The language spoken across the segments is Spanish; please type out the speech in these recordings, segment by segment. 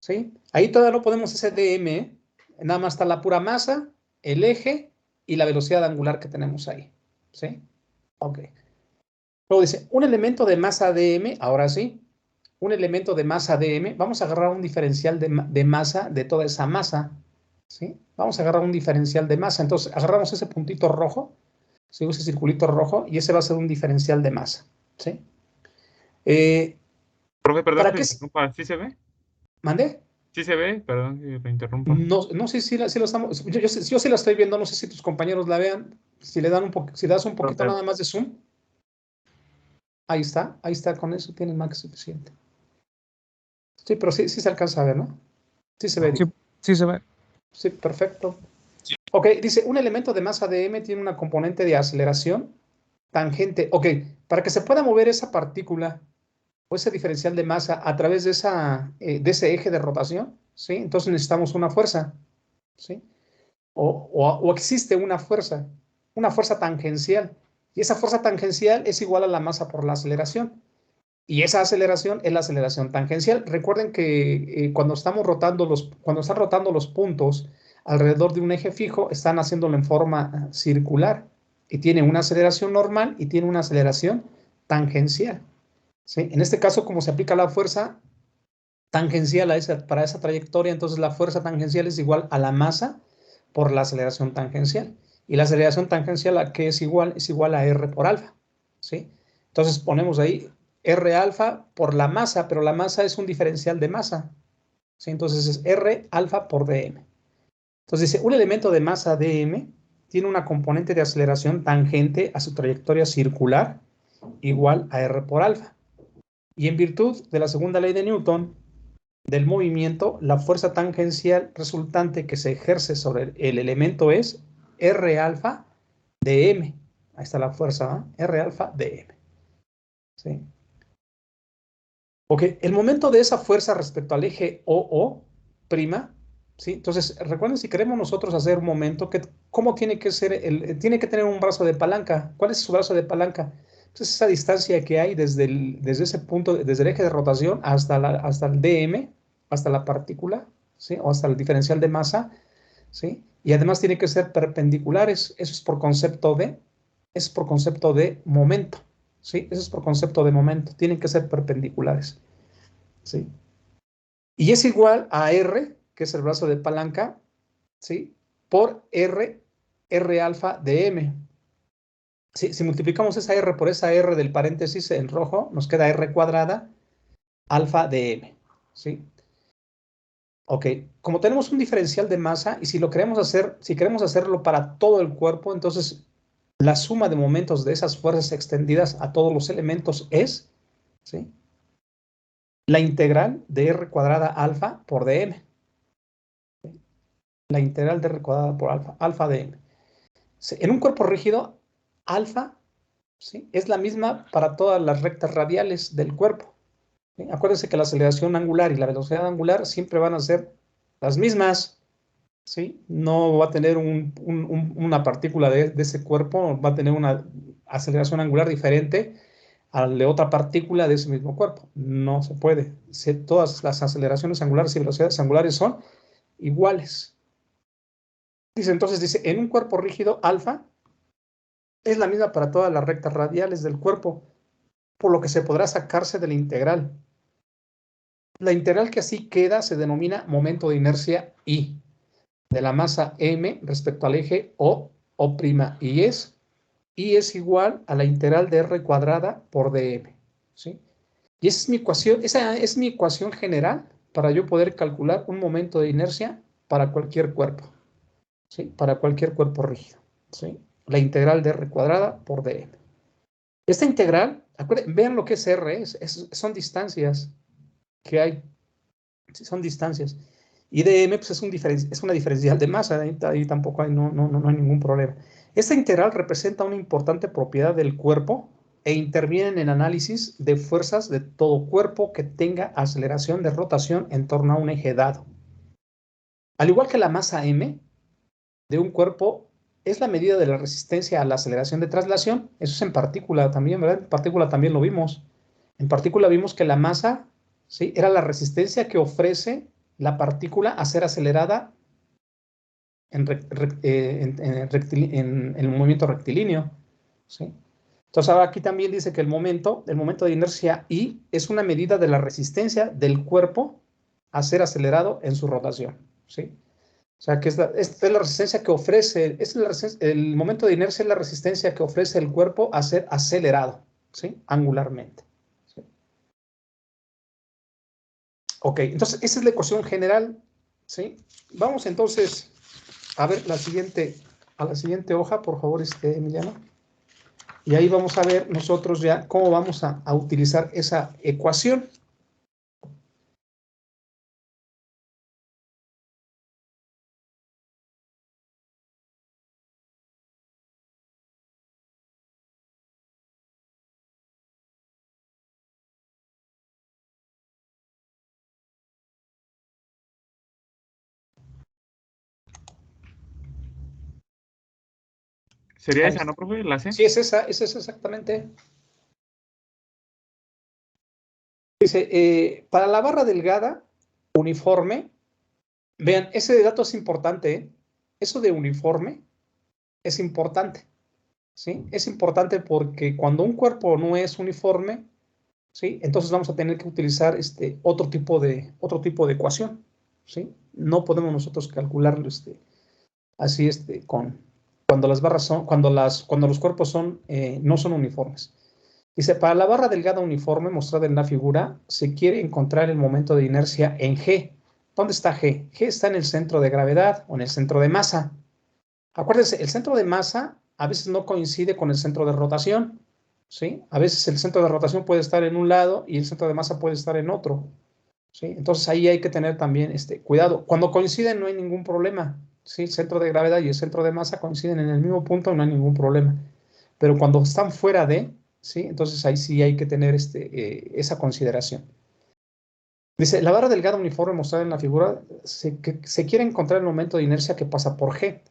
¿sí? Ahí todavía no ponemos ese dm, ¿eh? Nada más está la pura masa, el eje y la velocidad angular que tenemos ahí, ¿sí? Ok. Luego dice, un elemento de masa dm, ahora sí, un elemento de masa dm, vamos a agarrar un diferencial de masa de toda esa masa, ¿sí? Vamos a agarrar un diferencial de masa, entonces agarramos ese puntito rojo, ¿sí? Ese circulito rojo, y ese va a ser un diferencial de masa, ¿sí? Eh, Profe, perdón ¿Para que qué? le interrumpa. ¿Sí se ve? ¿Mandé? ¿Sí se ve? Perdón que le interrumpa. No, no sé si lo estamos, yo sí la estoy viendo, no sé si tus compañeros la vean, si le dan si das un poquito Profe, nada más de zoom, ahí está, con eso tienes más que suficiente. Sí, pero sí, sí se alcanza a ver, ¿no? Sí se ve, Sí, digo. sí se ve. Sí, perfecto. Ok, dice, un elemento de masa dm tiene una componente de aceleración tangente. Ok, para que se pueda mover esa partícula o ese diferencial de masa a través de ese eje de rotación, ¿sí? Entonces necesitamos una fuerza, ¿sí? O existe una fuerza tangencial. Y esa fuerza tangencial es igual a la masa por la aceleración. Y esa aceleración es la aceleración tangencial. Recuerden que cuando están rotando los puntos alrededor de un eje fijo, están haciéndolo en forma circular. Y tiene una aceleración normal y tiene una aceleración tangencial, ¿sí? En este caso, como se aplica la fuerza tangencial para esa trayectoria, entonces la fuerza tangencial es igual a la masa por la aceleración tangencial. Y la aceleración tangencial, ¿a qué es igual? Es igual a R por alfa, ¿sí? Entonces ponemos ahí R alfa por la masa, pero la masa es un diferencial de masa, ¿sí? Entonces es R alfa por dm. Entonces dice, un elemento de masa dm tiene una componente de aceleración tangente a su trayectoria circular igual a R por alfa. Y en virtud de la segunda ley de Newton del movimiento, la fuerza tangencial resultante que se ejerce sobre el elemento es R alfa de m. Ahí está la fuerza, ¿eh? R alfa de m. ¿Sí? Ok, el momento de esa fuerza respecto al eje OO', ¿sí? Entonces, recuerden, si queremos nosotros hacer un momento, ¿cómo tiene que ser? Tiene que tener un brazo de palanca. ¿Cuál es su brazo de palanca? Pues es esa distancia que hay desde ese punto, desde el eje de rotación hasta el dm, hasta la partícula, ¿sí? O hasta el diferencial de masa, ¿sí? Y además tiene que ser perpendiculares. Eso es por concepto de momento, ¿sí? Eso es por concepto de momento. Tienen que ser perpendiculares, ¿sí? Y es igual a R, que es el brazo de palanca, ¿sí? Por R alfa de M. ¿Sí? Si multiplicamos esa R por esa R del paréntesis en rojo, nos queda R cuadrada alfa de M, ¿sí? Ok, como tenemos un diferencial de masa y si queremos hacerlo para todo el cuerpo, entonces la suma de momentos de esas fuerzas extendidas a todos los elementos es, ¿sí? La integral de R cuadrada alfa por dm. La integral de R cuadrada por alfa de m. En un cuerpo rígido, alfa, ¿sí? Es la misma para todas las rectas radiales del cuerpo, ¿sí? Acuérdense que la aceleración angular y la velocidad angular siempre van a ser las mismas, ¿sí? No va a tener una partícula de ese cuerpo, va a tener una aceleración angular diferente a la de otra partícula de ese mismo cuerpo. No se puede. Todas las aceleraciones angulares y velocidades angulares son iguales. Dice, en un cuerpo rígido, alfa es la misma para todas las rectas radiales del cuerpo, por lo que se podrá sacarse de la integral. La integral que así queda se denomina momento de inercia I, de la masa m respecto al eje O', y I es igual a la integral de R cuadrada por dm, ¿sí? Y esa es mi ecuación general para yo poder calcular un momento de inercia para cualquier cuerpo, ¿sí? Para cualquier cuerpo rígido, ¿sí? La integral de R cuadrada por dm. Esta integral, vean lo que es R, son distancias que hay, son distancias. Y dm pues es una diferencial de masa, ahí tampoco hay, no hay ningún problema. Esta integral representa una importante propiedad del cuerpo e interviene en el análisis de fuerzas de todo cuerpo que tenga aceleración de rotación en torno a un eje dado. Al igual que la masa m de un cuerpo es la medida de la resistencia a la aceleración de traslación. Eso es en partícula también, ¿verdad? En partícula también lo vimos. En partícula vimos que la masa, ¿sí? Era la resistencia que ofrece la partícula a ser acelerada en el movimiento rectilíneo, ¿sí? Entonces ahora aquí también dice que el momento de inercia I es una medida de la resistencia del cuerpo a ser acelerado en su rotación, ¿sí? O sea, que esta es la resistencia que ofrece, el momento de inercia es la resistencia que ofrece el cuerpo a ser acelerado, ¿sí? Angularmente, ¿sí? Ok, entonces esa es la ecuación general, ¿sí? Vamos entonces a ver a la siguiente hoja, por favor, Emiliano. Y ahí vamos a ver nosotros ya cómo vamos a utilizar esa ecuación. ¿Sería Ahí esa, no, está. profe? ¿La C? Sí, es esa exactamente. Dice, para la barra delgada, uniforme, vean, ese dato es importante, ¿eh? Eso de uniforme es importante, ¿sí? Es importante porque cuando un cuerpo no es uniforme, ¿sí? Entonces vamos a tener que utilizar otro tipo de ecuación, ¿sí? No podemos nosotros calcularlo así cuando las barras son, cuando los cuerpos no son uniformes. Dice, para la barra delgada uniforme mostrada en la figura, se quiere encontrar el momento de inercia en G. ¿Dónde está G? G está en el centro de gravedad o en el centro de masa. Acuérdense, el centro de masa a veces no coincide con el centro de rotación, ¿sí? A veces el centro de rotación puede estar en un lado y el centro de masa puede estar en otro, ¿sí? Entonces ahí hay que tener también cuidado. Cuando coinciden no hay ningún problema, ¿sí? El centro de gravedad y el centro de masa coinciden en el mismo punto y no hay ningún problema. Pero cuando están fuera de, ¿sí? Entonces ahí sí hay que tener esa consideración. Dice, la barra delgada uniforme mostrada en la figura se quiere encontrar el momento de inercia que pasa por G.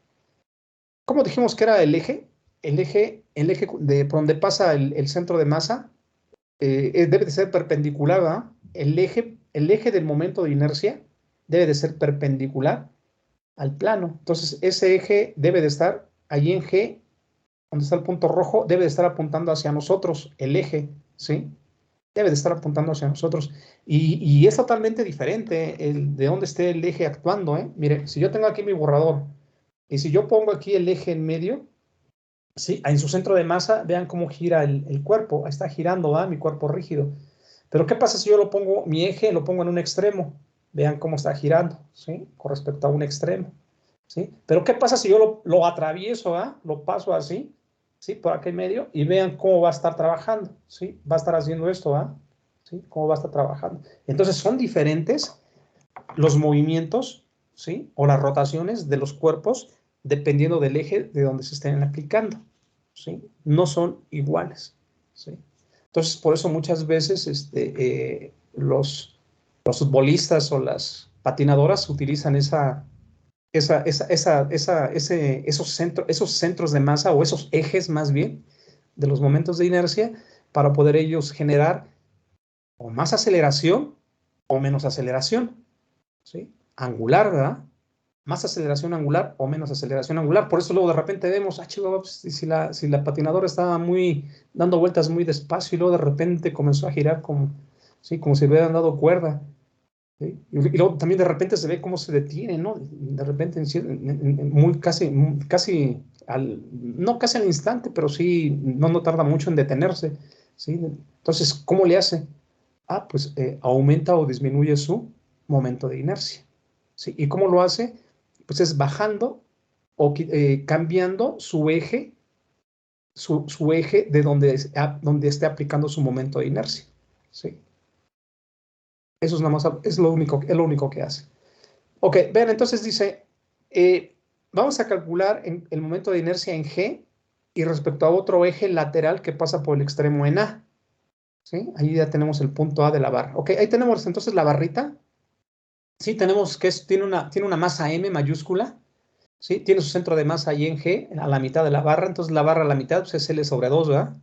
¿Cómo dijimos que era el eje? El eje por donde pasa el centro de masa debe de ser perpendicular, ¿verdad? El eje del momento de inercia debe de ser perpendicular al plano. Entonces, ese eje debe de estar allí en G, donde está el punto rojo, debe de estar apuntando hacia nosotros, el eje, ¿sí? Debe de estar apuntando hacia nosotros. Y es totalmente diferente de donde esté el eje actuando, ¿eh? Mire, si yo tengo aquí mi borrador y si yo pongo aquí el eje en medio, ¿sí? En su centro de masa, vean cómo gira el cuerpo. Está girando, ¿va? Mi cuerpo rígido. Pero ¿qué pasa si yo mi eje lo pongo en un extremo? Vean cómo está girando, ¿sí? Con respecto a un extremo, ¿sí? Pero ¿qué pasa si yo lo atravieso, ¿va? Lo paso así, ¿sí? Por aquí en medio y vean cómo va a estar trabajando, ¿sí? Va a estar haciendo esto, ¿va? ¿Sí? Cómo va a estar trabajando. Entonces son diferentes los movimientos, ¿sí? O las rotaciones de los cuerpos dependiendo del eje de donde se estén aplicando, ¿sí? No son iguales, ¿sí? Entonces, por eso muchas veces los futbolistas o las patinadoras utilizan esos centros de masa o esos ejes más bien de los momentos de inercia para poder ellos generar o más aceleración o menos aceleración, ¿sí? Angular, ¿verdad? Más aceleración angular o menos aceleración angular. Por eso luego de repente vemos, chihuahua, pues, si la patinadora estaba dando vueltas muy despacio y luego de repente comenzó a girar como, ¿sí? Como si le hubieran dado cuerda, ¿sí? Y luego también de repente se ve cómo se detiene, ¿no? De repente no casi al instante, pero sí, no tarda mucho en detenerse, ¿sí? Entonces, ¿cómo le hace? Pues aumenta o disminuye su momento de inercia, ¿sí? ¿Y cómo lo hace? Pues es bajando o cambiando su eje de donde esté aplicando su momento de inercia, ¿sí? Eso es nada más, es lo único que hace. Ok, vean, entonces dice, vamos a calcular el momento de inercia en G y respecto a otro eje lateral que pasa por el extremo en A, ¿sí? Ahí ya tenemos el punto A de la barra. Ok, ahí tenemos entonces la barrita. Sí, tenemos que tiene una masa M mayúscula, ¿sí? Tiene su centro de masa ahí en G, a la mitad de la barra, entonces la barra a la mitad pues, es L sobre 2, ¿verdad?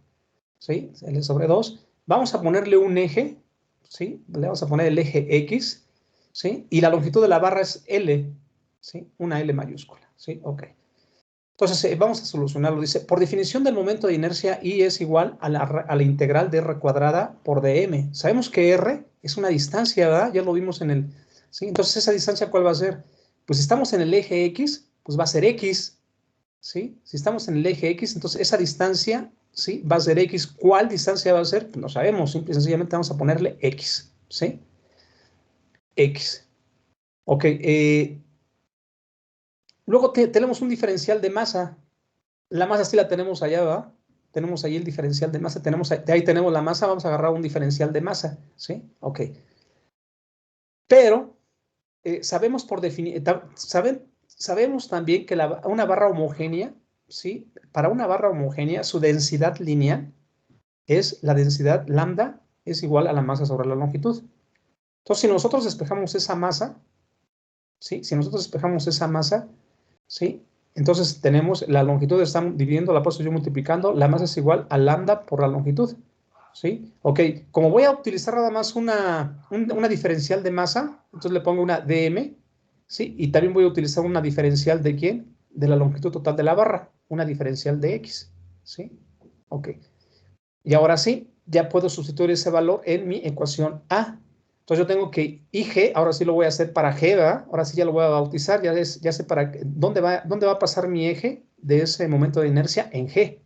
¿Sí? L sobre 2. Vamos a ponerle un eje, ¿sí? Le vamos a poner el eje X, ¿sí? Y la longitud de la barra es L, ¿sí? Una L mayúscula, ¿sí? Ok. Entonces, vamos a solucionarlo. Dice, por definición del momento de inercia, I es igual a la integral de R cuadrada por dm. Sabemos que R es una distancia, ¿verdad? Ya lo vimos en el... ¿sí? Entonces, ¿esa distancia cuál va a ser? Pues si estamos en el eje X, pues va a ser X, ¿sí? Si estamos en el eje X, entonces esa distancia, ¿sí? Va a ser X. ¿Cuál distancia va a ser? Pues no sabemos. Simple y sencillamente vamos a ponerle X, ¿sí? X. Ok. Luego tenemos un diferencial de masa. La masa sí la tenemos allá, ¿verdad? Tenemos ahí el diferencial de masa. De ahí tenemos la masa. Vamos a agarrar un diferencial de masa, ¿sí? Ok. Pero sabemos por definir, sabemos también que una barra homogénea, ¿sí? Para una barra homogénea, su densidad lineal es la densidad lambda es igual a la masa sobre la longitud. Entonces, si nosotros despejamos esa masa, ¿sí? Si nosotros despejamos esa masa, ¿sí? Entonces tenemos la longitud, estamos dividiendo, la paso yo multiplicando, la masa es igual a lambda por la longitud, ¿sí? Ok, como voy a utilizar nada más una diferencial de masa, entonces le pongo una dm, ¿sí? Y también voy a utilizar una diferencial de ¿quién? De la longitud total de la barra, una diferencial de x, ¿sí? Ok. Y ahora sí, ya puedo sustituir ese valor en mi ecuación A. Entonces yo tengo que IG, ahora sí lo voy a hacer para G, ¿verdad? Ahora sí ya lo voy a bautizar, ya sé para dónde va a pasar mi eje de ese momento de inercia en G.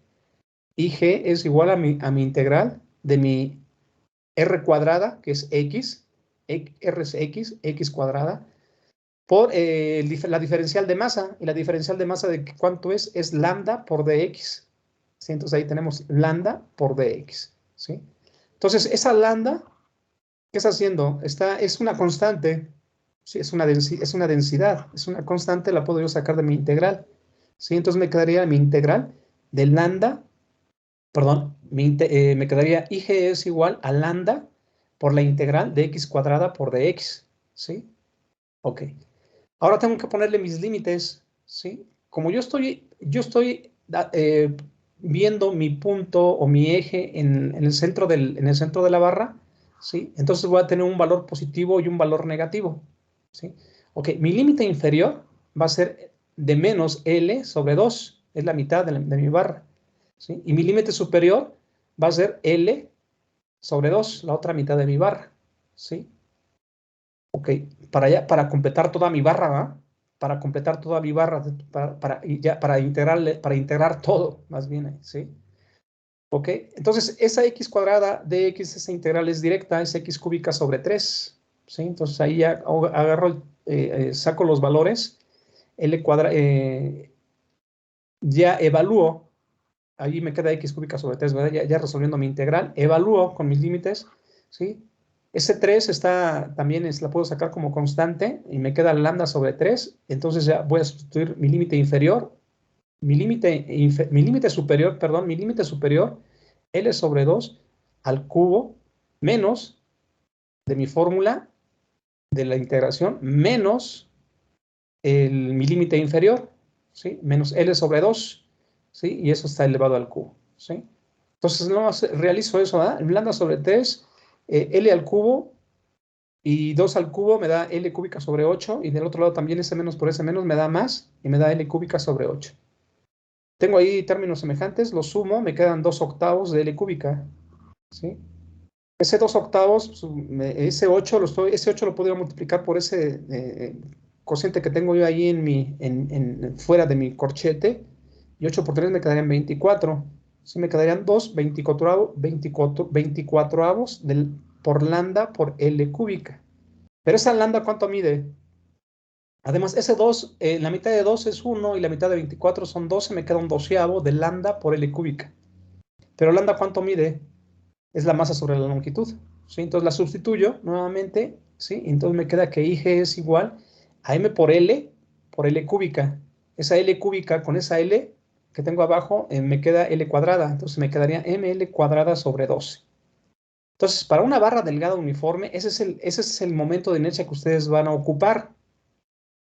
IG es igual a mi integral de mi R cuadrada, que es X, R es X cuadrada, por la diferencial de masa. Y la diferencial de masa de cuánto es lambda por dx. ¿Sí? Entonces ahí tenemos lambda por dx. ¿Sí? Entonces esa lambda, ¿qué está haciendo? Es una constante. ¿Sí? Es una densidad. Es una constante, la puedo yo sacar de mi integral. ¿Sí? Entonces me quedaría mi integral de lambda, perdón, me quedaría IG es igual a lambda por la integral de x cuadrada por dx. ¿Sí? Ok. Ahora tengo que ponerle mis límites, ¿sí? Como yo estoy viendo mi punto o mi eje en el centro de la barra, ¿sí? Entonces voy a tener un valor positivo y un valor negativo, ¿sí? Ok, mi límite inferior va a ser de menos L sobre 2, es la mitad de mi barra, ¿sí? Y mi límite superior va a ser L sobre 2, la otra mitad de mi barra, ¿sí? Ok, para completar toda mi barra, ¿va? Para completar toda mi barra, para integrar todo, más bien, ¿sí? Ok, entonces esa x cuadrada de x, esa integral es directa, es x cúbica sobre 3, ¿sí? Entonces ahí ya agarro, saco los valores, L cuadrada, ya evalúo, ahí me queda x cúbica sobre 3, ¿verdad? Ya resolviendo mi integral, evalúo con mis límites, ¿sí? Ese 3 también la puedo sacar como constante y me queda lambda sobre 3. Entonces ya voy a sustituir mi límite inferior, mi límite superior, perdón, mi límite superior, L sobre 2 al cubo menos de mi fórmula de la integración menos mi límite inferior, ¿sí? Menos L sobre 2, ¿sí? Y eso está elevado al cubo, ¿sí? Entonces no realizo eso, ¿verdad? Lambda sobre 3, L al cubo y 2 al cubo me da L cúbica sobre 8 y del otro lado también ese menos por ese menos me da más y me da L cúbica sobre 8. Tengo ahí términos semejantes, los sumo, me quedan 2 octavos de L cúbica, ¿sí? Ese 2 octavos, pues, ese 8 lo podría multiplicar por ese cociente que tengo yo ahí fuera de mi corchete, y 8 por 3 me quedarían 24. Sí, me quedarían 2 24 avos por lambda por L cúbica. Pero esa lambda, ¿cuánto mide? Además, ese 2, la mitad de 2 es 1 y la mitad de 24 son 12, me queda un doceavo de lambda por L cúbica. Pero lambda, ¿cuánto mide? Es la masa sobre la longitud, ¿sí? Entonces la sustituyo nuevamente, ¿sí? Entonces me queda que IG es igual a M por L cúbica. Esa L cúbica con esa L que tengo abajo, me queda L cuadrada. Entonces me quedaría ML cuadrada sobre 12. Entonces, para una barra delgada uniforme, ese es el momento de inercia que ustedes van a ocupar.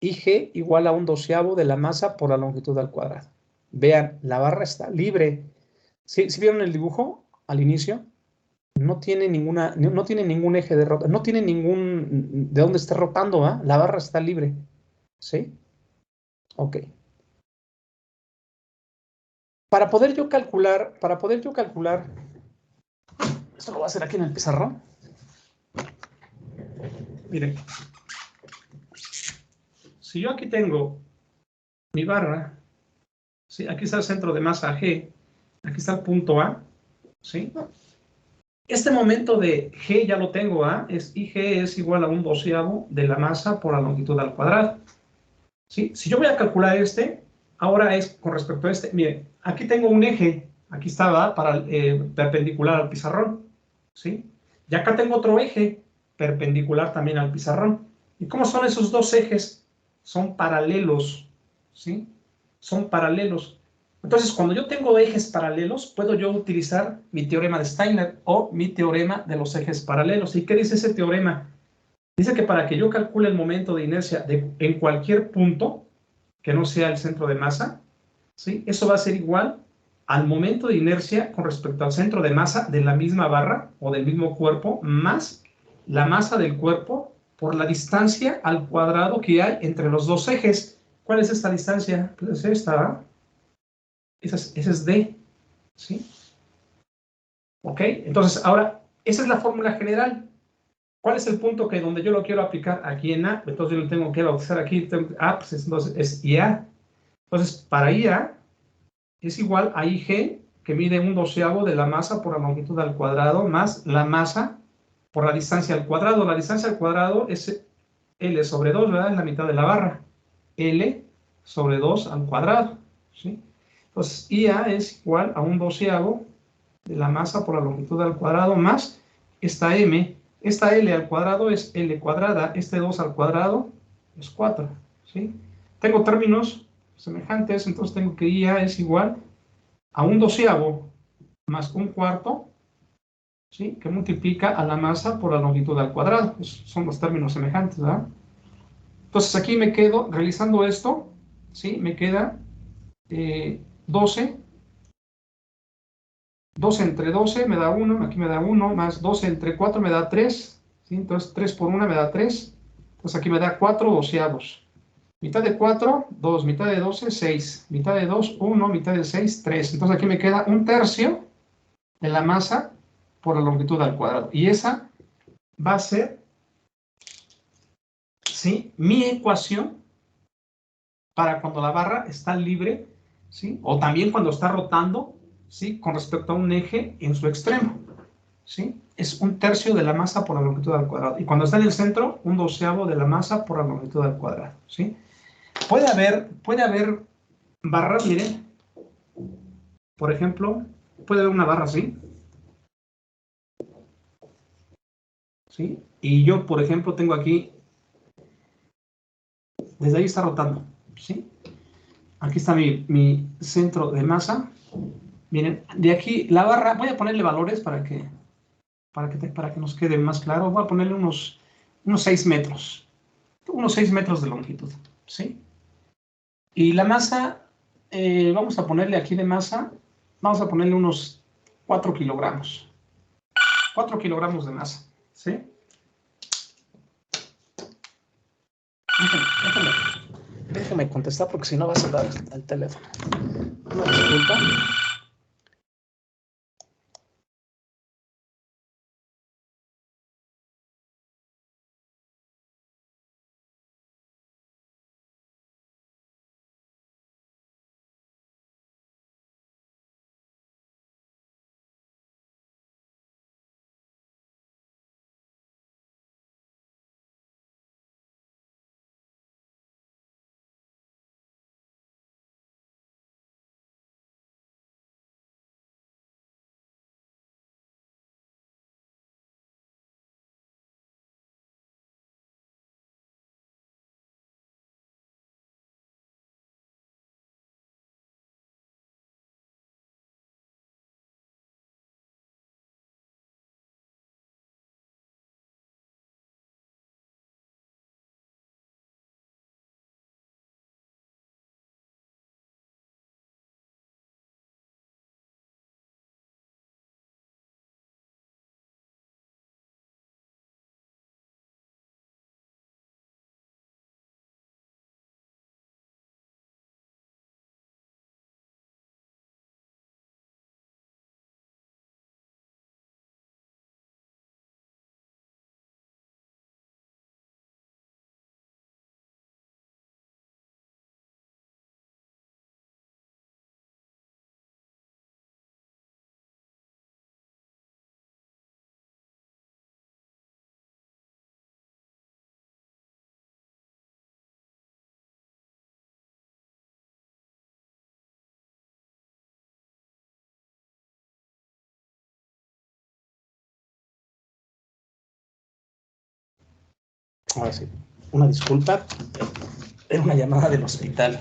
IG igual a un doceavo de la masa por la longitud al cuadrado. Vean, la barra está libre. ¿Sí vieron el dibujo al inicio? no tiene no tiene ningún eje de rotación, no tiene ningún de dónde esté rotando, ¿ah? La barra está libre, ¿sí? Ok. Para poder yo calcular, esto lo voy a hacer aquí en el pizarrón. Miren, si yo aquí tengo mi barra, ¿sí? Aquí está el centro de masa G, aquí está el punto A, ¿sí? Este momento de G ya lo tengo, ¿ah? IG es igual a 1/12 de la masa por la longitud al cuadrado, ¿sí? Si yo voy a calcular ahora es con respecto a miren, aquí tengo un eje, aquí estaba perpendicular al pizarrón, ¿sí? Y acá tengo otro eje perpendicular también al pizarrón. ¿Y cómo son esos dos ejes? Son paralelos, ¿sí? Son paralelos. Entonces, cuando yo tengo ejes paralelos, puedo yo utilizar mi teorema de Steiner o mi teorema de los ejes paralelos. ¿Y qué dice ese teorema? Dice que para que yo calcule el momento de inercia en cualquier punto, que no sea el centro de masa, ¿sí? Eso va a ser igual al momento de inercia con respecto al centro de masa de la misma barra o del mismo cuerpo, más la masa del cuerpo por la distancia al cuadrado que hay entre los dos ejes. ¿Cuál es esta distancia? Pues es esta, esa es D, ¿sí? ¿Ok? Entonces, ahora, esa es la fórmula general. ¿Cuál es el punto donde yo lo quiero aplicar? Aquí en A, entonces yo lo tengo que bautizar aquí, A, pues entonces es IA. Entonces, para IA es igual a IG, que mide 1/12 de la masa por la longitud al cuadrado, más la masa por la distancia al cuadrado. La distancia al cuadrado es L sobre 2, ¿verdad? Es la mitad de la barra. L sobre 2 al cuadrado, ¿sí? Entonces, IA es igual a 1/12 de la masa por la longitud al cuadrado, más esta M. Esta L al cuadrado es L cuadrada, este 2 al cuadrado es 4, ¿sí? Tengo términos semejantes, entonces tengo que IA es igual a 1/12 más 1/4, ¿sí? Que multiplica a la masa por la longitud al cuadrado. Esos son los términos semejantes, ¿verdad? Entonces aquí me quedo, realizando esto, ¿sí? Me queda 12. 12 entre 12 me da 1, aquí me da 1, más 12 entre 4 me da 3, ¿sí? Entonces 3 por 1 me da 3, entonces aquí me da 4/12. Mitad de 4, 2, mitad de 12, 6, mitad de 2, 1, mitad de 6, 3. Entonces aquí me queda 1/3 de la masa por la longitud al cuadrado. Y esa va a ser, ¿sí? Mi ecuación para cuando la barra está libre, ¿sí? O también cuando está rotando, ¿sí? Con respecto a un eje en su extremo, ¿sí? Es 1/3 de la masa por la longitud al cuadrado. Y cuando está en el centro, 1/12 de la masa por la longitud al cuadrado, ¿sí? Puede haber barras, miren, por ejemplo, puede haber una barra así, ¿sí? Y yo, por ejemplo, tengo aquí, desde ahí está rotando, ¿sí? Aquí está mi centro de masa. Miren, de aquí la barra, voy a ponerle valores para que nos quede más claro. Voy a ponerle unos 6 metros, unos 6 metros de longitud, ¿sí? Y la masa, vamos a ponerle aquí de masa, vamos a ponerle unos 4 kilogramos. 4 kilogramos de masa, ¿sí? Déjame contestar porque si no va a sonar el teléfono. Una disculpa. Ahora sí, una disculpa. Era una llamada del hospital.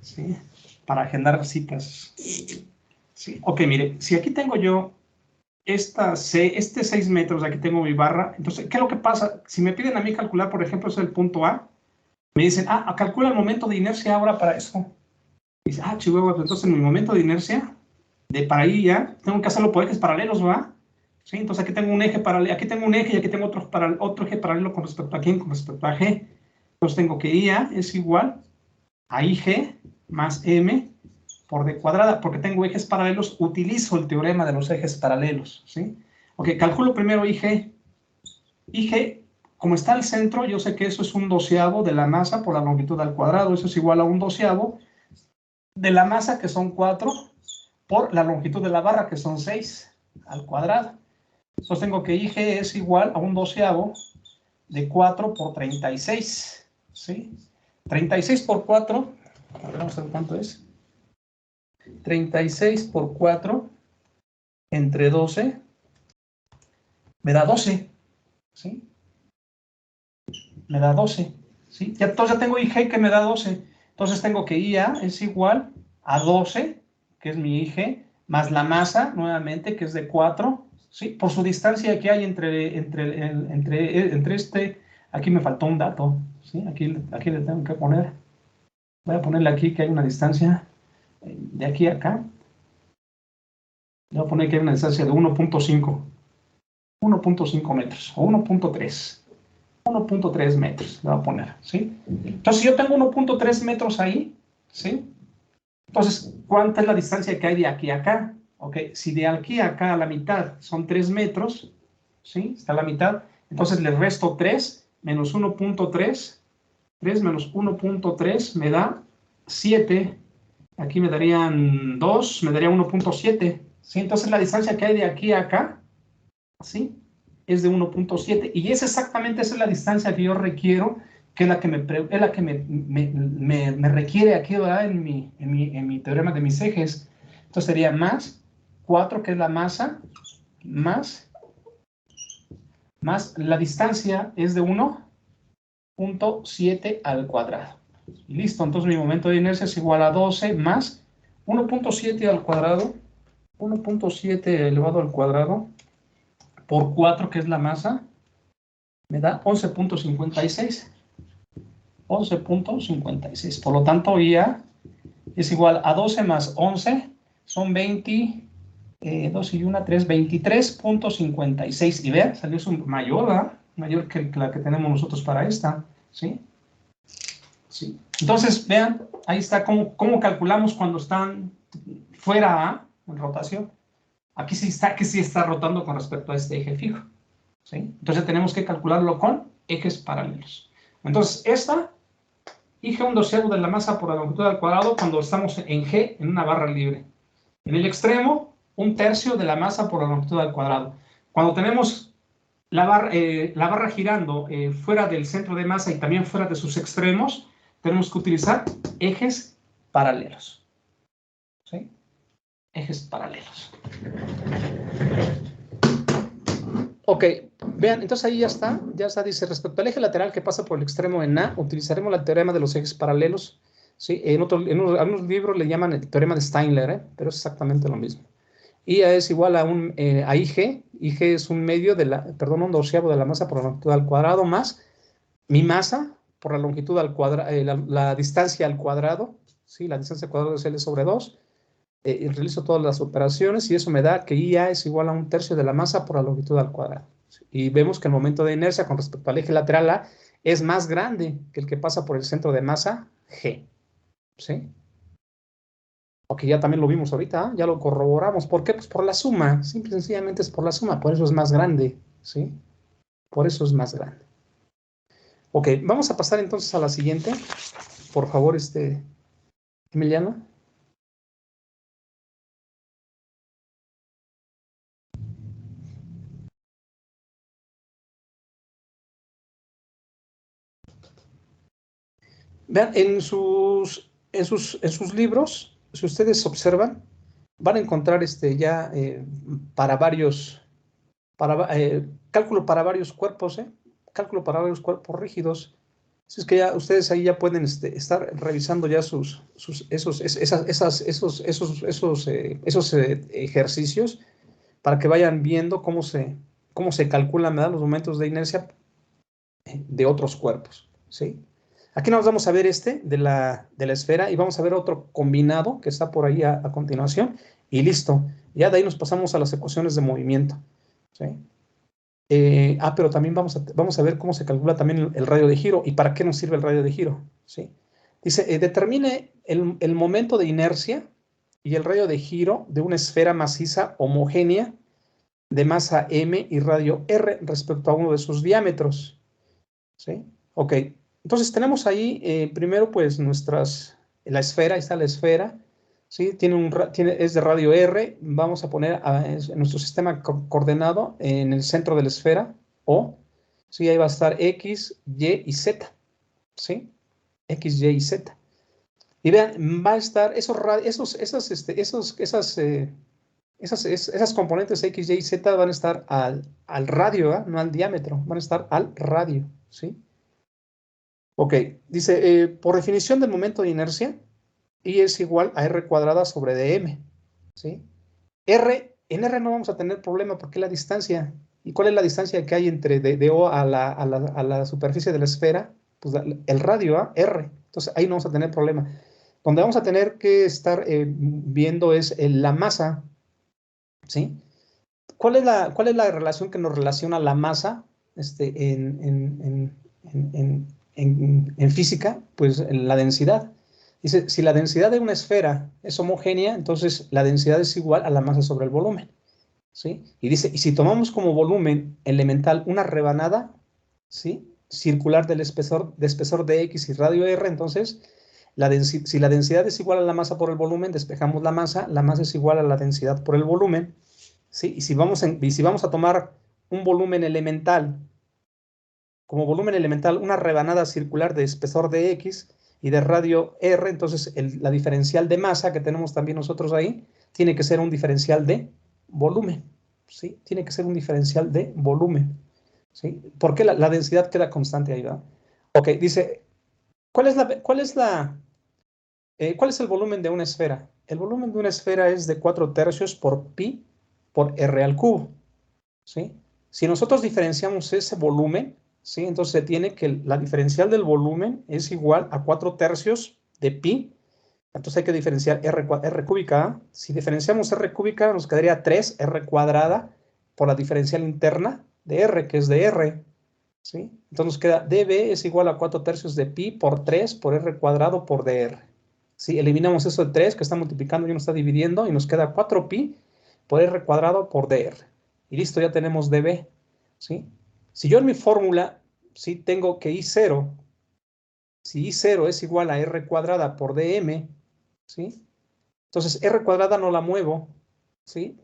¿Sí? Para agendar citas. ¿Sí? Ok, mire, si aquí tengo yo este 6 metros, aquí tengo mi barra, entonces, ¿qué es lo que pasa? Si me piden a mí calcular, por ejemplo, es el punto A, me dicen, calcula el momento de inercia ahora para eso. Dice, chihuahua, pues entonces en mi momento de inercia, para ahí ya, tengo que hacerlo por ejes paralelos, ¿va? ¿Sí? Entonces aquí tengo un eje paralelo, aquí tengo un eje y aquí tengo otro eje paralelo con respecto a quién, con respecto a G. Entonces tengo que IA es igual a IG más M por D cuadrada, porque tengo ejes paralelos, utilizo el teorema de los ejes paralelos, ¿sí? Ok, calculo primero IG. IG, como está al centro, yo sé que eso es un doceavo de la masa por la longitud al cuadrado, eso es igual a un doceavo de la masa, que son 4, por la longitud de la barra, que son 6 al cuadrado. Entonces tengo que IG es igual a un doceavo de 4 por 36, ¿sí? 36 por 4, a ver, vamos a ver cuánto es. 36 por 4 entre 12 me da 12, ¿sí? Me da 12, ¿sí? Entonces ya tengo IG que me da 12. Entonces tengo que IA es igual a 12, que es mi IG, más la masa, nuevamente, que es de 4, ¿sí? Por su distancia que hay entre este, aquí me faltó un dato, ¿sí? Aquí le tengo que poner, voy a ponerle aquí que hay una distancia de aquí a acá. Le voy a poner que hay una distancia de 1.5 metros, o 1.3 metros, le voy a poner, ¿sí? Entonces, si yo tengo 1.3 metros ahí, ¿sí? Entonces, ¿cuánta es la distancia que hay de aquí a acá? Ok, si de aquí a acá a la mitad son 3 metros, ¿sí? Está a la mitad, entonces le resto 3 menos 1.3, 3 menos 1.3 me da 7, aquí me darían 2, me daría 1.7, ¿sí? Entonces, la distancia que hay de aquí a acá, ¿sí? Es de 1.7 y es exactamente esa es la distancia que yo requiero, que es la que me requiere aquí, ¿verdad? En mi teorema de mis ejes. Entonces sería más 4, que es la masa, más la distancia es de 1.7 al cuadrado. Y listo, entonces mi momento de inercia es igual a 12 más 1.7 al cuadrado, 1.7 elevado al cuadrado, por 4, que es la masa, me da 11.56. 11.56. Por lo tanto, IA es igual a 12 más 11, son 20, 2 y 1, 3, 23.56. Y vean, salió mayor, ¿verdad? Mayor que la que tenemos nosotros para esta, ¿sí? Sí. Entonces, vean, ahí está cómo calculamos cuando están fuera en rotación. Aquí sí está rotando con respecto a este eje fijo, ¿sí? Entonces tenemos que calcularlo con ejes paralelos. Entonces, esta IG un doceavo de la masa por la longitud al cuadrado cuando estamos en G, en una barra libre. En el extremo, un tercio de la masa por la longitud al cuadrado. Cuando tenemos la barra girando fuera del centro de masa y también fuera de sus extremos, tenemos que utilizar ejes paralelos, ¿sí? Ejes paralelos. Ok, vean, entonces ahí ya está, dice, respecto al eje lateral que pasa por el extremo en A, utilizaremos el teorema de los ejes paralelos, ¿sí? En algunos libros le llaman el teorema de Steinler, pero es exactamente lo mismo. IA es igual a IG es un un doceavo de la masa por la longitud al cuadrado, más mi masa por la longitud al cuadrado, la distancia al cuadrado, ¿sí? La distancia al cuadrado es L sobre 2, realizo todas las operaciones y eso me da que IA es igual a un tercio de la masa por la longitud al cuadrado. Y vemos que el momento de inercia con respecto al eje lateral A es más grande que el que pasa por el centro de masa G, ¿sí? Ok, ya también lo vimos ahorita, ya lo corroboramos. ¿Por qué? Pues por la suma, simple y sencillamente es por la suma, por eso es más grande, ¿sí? Por eso es más grande. Ok, vamos a pasar entonces a la siguiente. Por favor, Emiliano. Vean, en sus libros, si ustedes observan, van a encontrar para varios, cálculo para varios cuerpos, cálculo para varios cuerpos rígidos. Así es que ya ustedes ahí ya pueden estar revisando ya esos ejercicios para que vayan viendo cómo se calculan, ¿verdad?, los momentos de inercia de otros cuerpos, ¿sí? Aquí nos vamos a ver de la esfera y vamos a ver otro combinado que está por ahí a continuación y listo. Ya de ahí nos pasamos a las ecuaciones de movimiento, ¿sí? Pero también vamos a ver cómo se calcula también el radio de giro y para qué nos sirve el radio de giro, ¿sí? Dice, determine el momento de inercia y el radio de giro de una esfera maciza homogénea de masa m y radio r respecto a uno de sus diámetros, ¿sí? Ok, entonces tenemos ahí primero pues la esfera, ahí está la esfera, ¿sí? Es de radio r, vamos a poner en nuestro sistema coordenado en el centro de la esfera, O, ¿sí? Ahí va a estar X, Y y Z, ¿sí? X, Y y Z. Y vean, va a estar esas componentes X, Y y Z van a estar al radio, ¿eh? No al diámetro, van a estar al radio, ¿sí? Ok, dice, por definición del momento de inercia, I es igual a R cuadrada sobre dm, ¿sí? En R no vamos a tener problema porque es la distancia. ¿Y cuál es la distancia que hay entre de O a la superficie de la esfera? Pues el radio, ¿eh? R. Entonces ahí no vamos a tener problema. Donde vamos a tener que estar viendo es la masa, ¿sí? ¿Cuál es la relación que nos relaciona la masa en física? Pues la densidad. Dice, si la densidad de una esfera es homogénea, entonces la densidad es igual a la masa sobre el volumen, ¿sí? Y dice, y si tomamos como volumen elemental una rebanada, ¿sí?, circular de espesor de X y radio R, entonces si la densidad es igual a la masa por el volumen, despejamos la masa es igual a la densidad por el volumen, ¿sí? Y si vamos a tomar un volumen elemental, como volumen elemental, una rebanada circular de espesor de X y de radio R, entonces la diferencial de masa que tenemos también nosotros ahí, tiene que ser un diferencial de volumen, ¿sí? Tiene que ser un diferencial de volumen, ¿sí? Porque la densidad queda constante ahí, ¿verdad? Ok, dice, ¿cuál es el volumen de una esfera? El volumen de una esfera es de 4/3 por pi por r al cubo, ¿sí? Si nosotros diferenciamos ese volumen, ¿sí?, entonces se tiene que la diferencial del volumen es igual a 4/3 de pi. Entonces hay que diferenciar r cúbica. Si diferenciamos r cúbica, nos quedaría 3r cuadrada por la diferencial interna de r, que es de r, ¿sí? Entonces nos queda dB es igual a 4/3 de pi por 3 por r cuadrado por dr. ¿Sí? Eliminamos eso de 3 que está multiplicando y nos está dividiendo y nos queda 4pi por r cuadrado por dr. Y listo, ya tenemos dB, ¿sí? Si yo en mi fórmula, ¿sí?, tengo que I0, si I0 es igual a r cuadrada por dm, ¿sí?, entonces r cuadrada no la muevo, ¿sí?,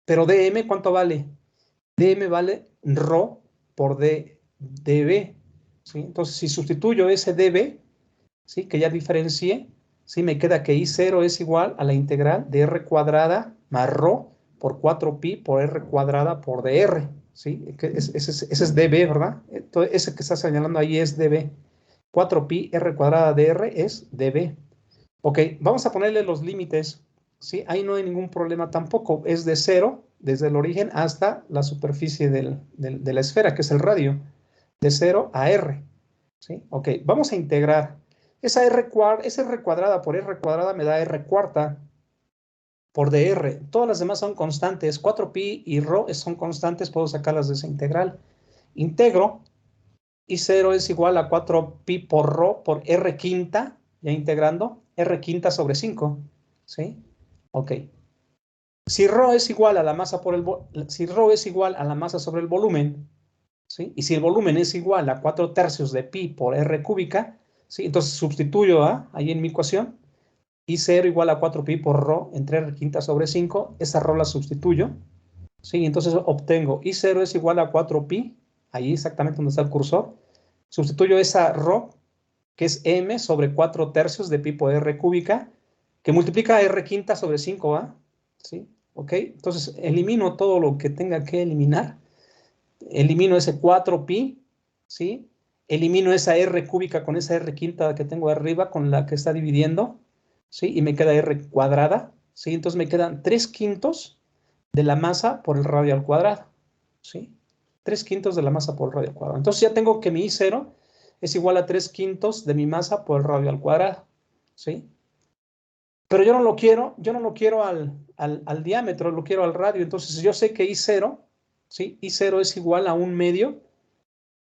pero dm, ¿cuánto vale? Dm vale ρ por dB, ¿sí? Entonces, si sustituyo ese dB, ¿sí?, que ya diferencié, ¿sí?, me queda que I0 es igual a la integral de r cuadrada más ρ por 4pi por r cuadrada por dr, ¿sí? Ese es dB, ¿verdad? Entonces, ese que está señalando ahí es dB. 4pi r cuadrada dr es dB. Ok, vamos a ponerle los límites, ¿sí? Ahí no hay ningún problema tampoco. Es de 0, desde el origen hasta la superficie de la esfera, que es el radio, de 0 a r, ¿sí? Ok, vamos a integrar. Esa r cuadrada por r cuadrada me da r cuarta por dr. Todas las demás son constantes. 4pi y ρ son constantes, puedo sacarlas de esa integral. Integro, y 0 es igual a 4pi por ρ por r quinta, ya integrando, r quinta sobre 5, ¿sí? Ok. Si ρ es igual a la masa sobre el volumen, ¿sí?, y si el volumen es igual a 4/3 de pi por r cúbica, ¿sí?, entonces sustituyo ahí en mi ecuación, I0 igual a 4pi por ρ entre r quinta sobre 5, esa ρ la sustituyo, ¿sí?, entonces obtengo I0 es igual a 4pi, ahí exactamente donde está el cursor, sustituyo esa ρ, que es m sobre 4/3 de pi por r cúbica, que multiplica r quinta sobre 5, ¿sí? Ok, entonces elimino todo lo que tenga que eliminar, elimino ese 4pi, ¿sí? Elimino esa R cúbica con esa R quinta que tengo arriba con la que está dividiendo, ¿sí? Y me queda R cuadrada, ¿sí? Entonces me quedan 3/5 de la masa por el radio al cuadrado, ¿sí? 3/5 de la masa por el radio al cuadrado. Entonces ya tengo que mi I0 es igual a 3/5 de mi masa por el radio al cuadrado, ¿sí? Pero yo no lo quiero al diámetro, lo quiero al radio. Entonces yo sé que I0, ¿sí? I0 es igual a 1/2,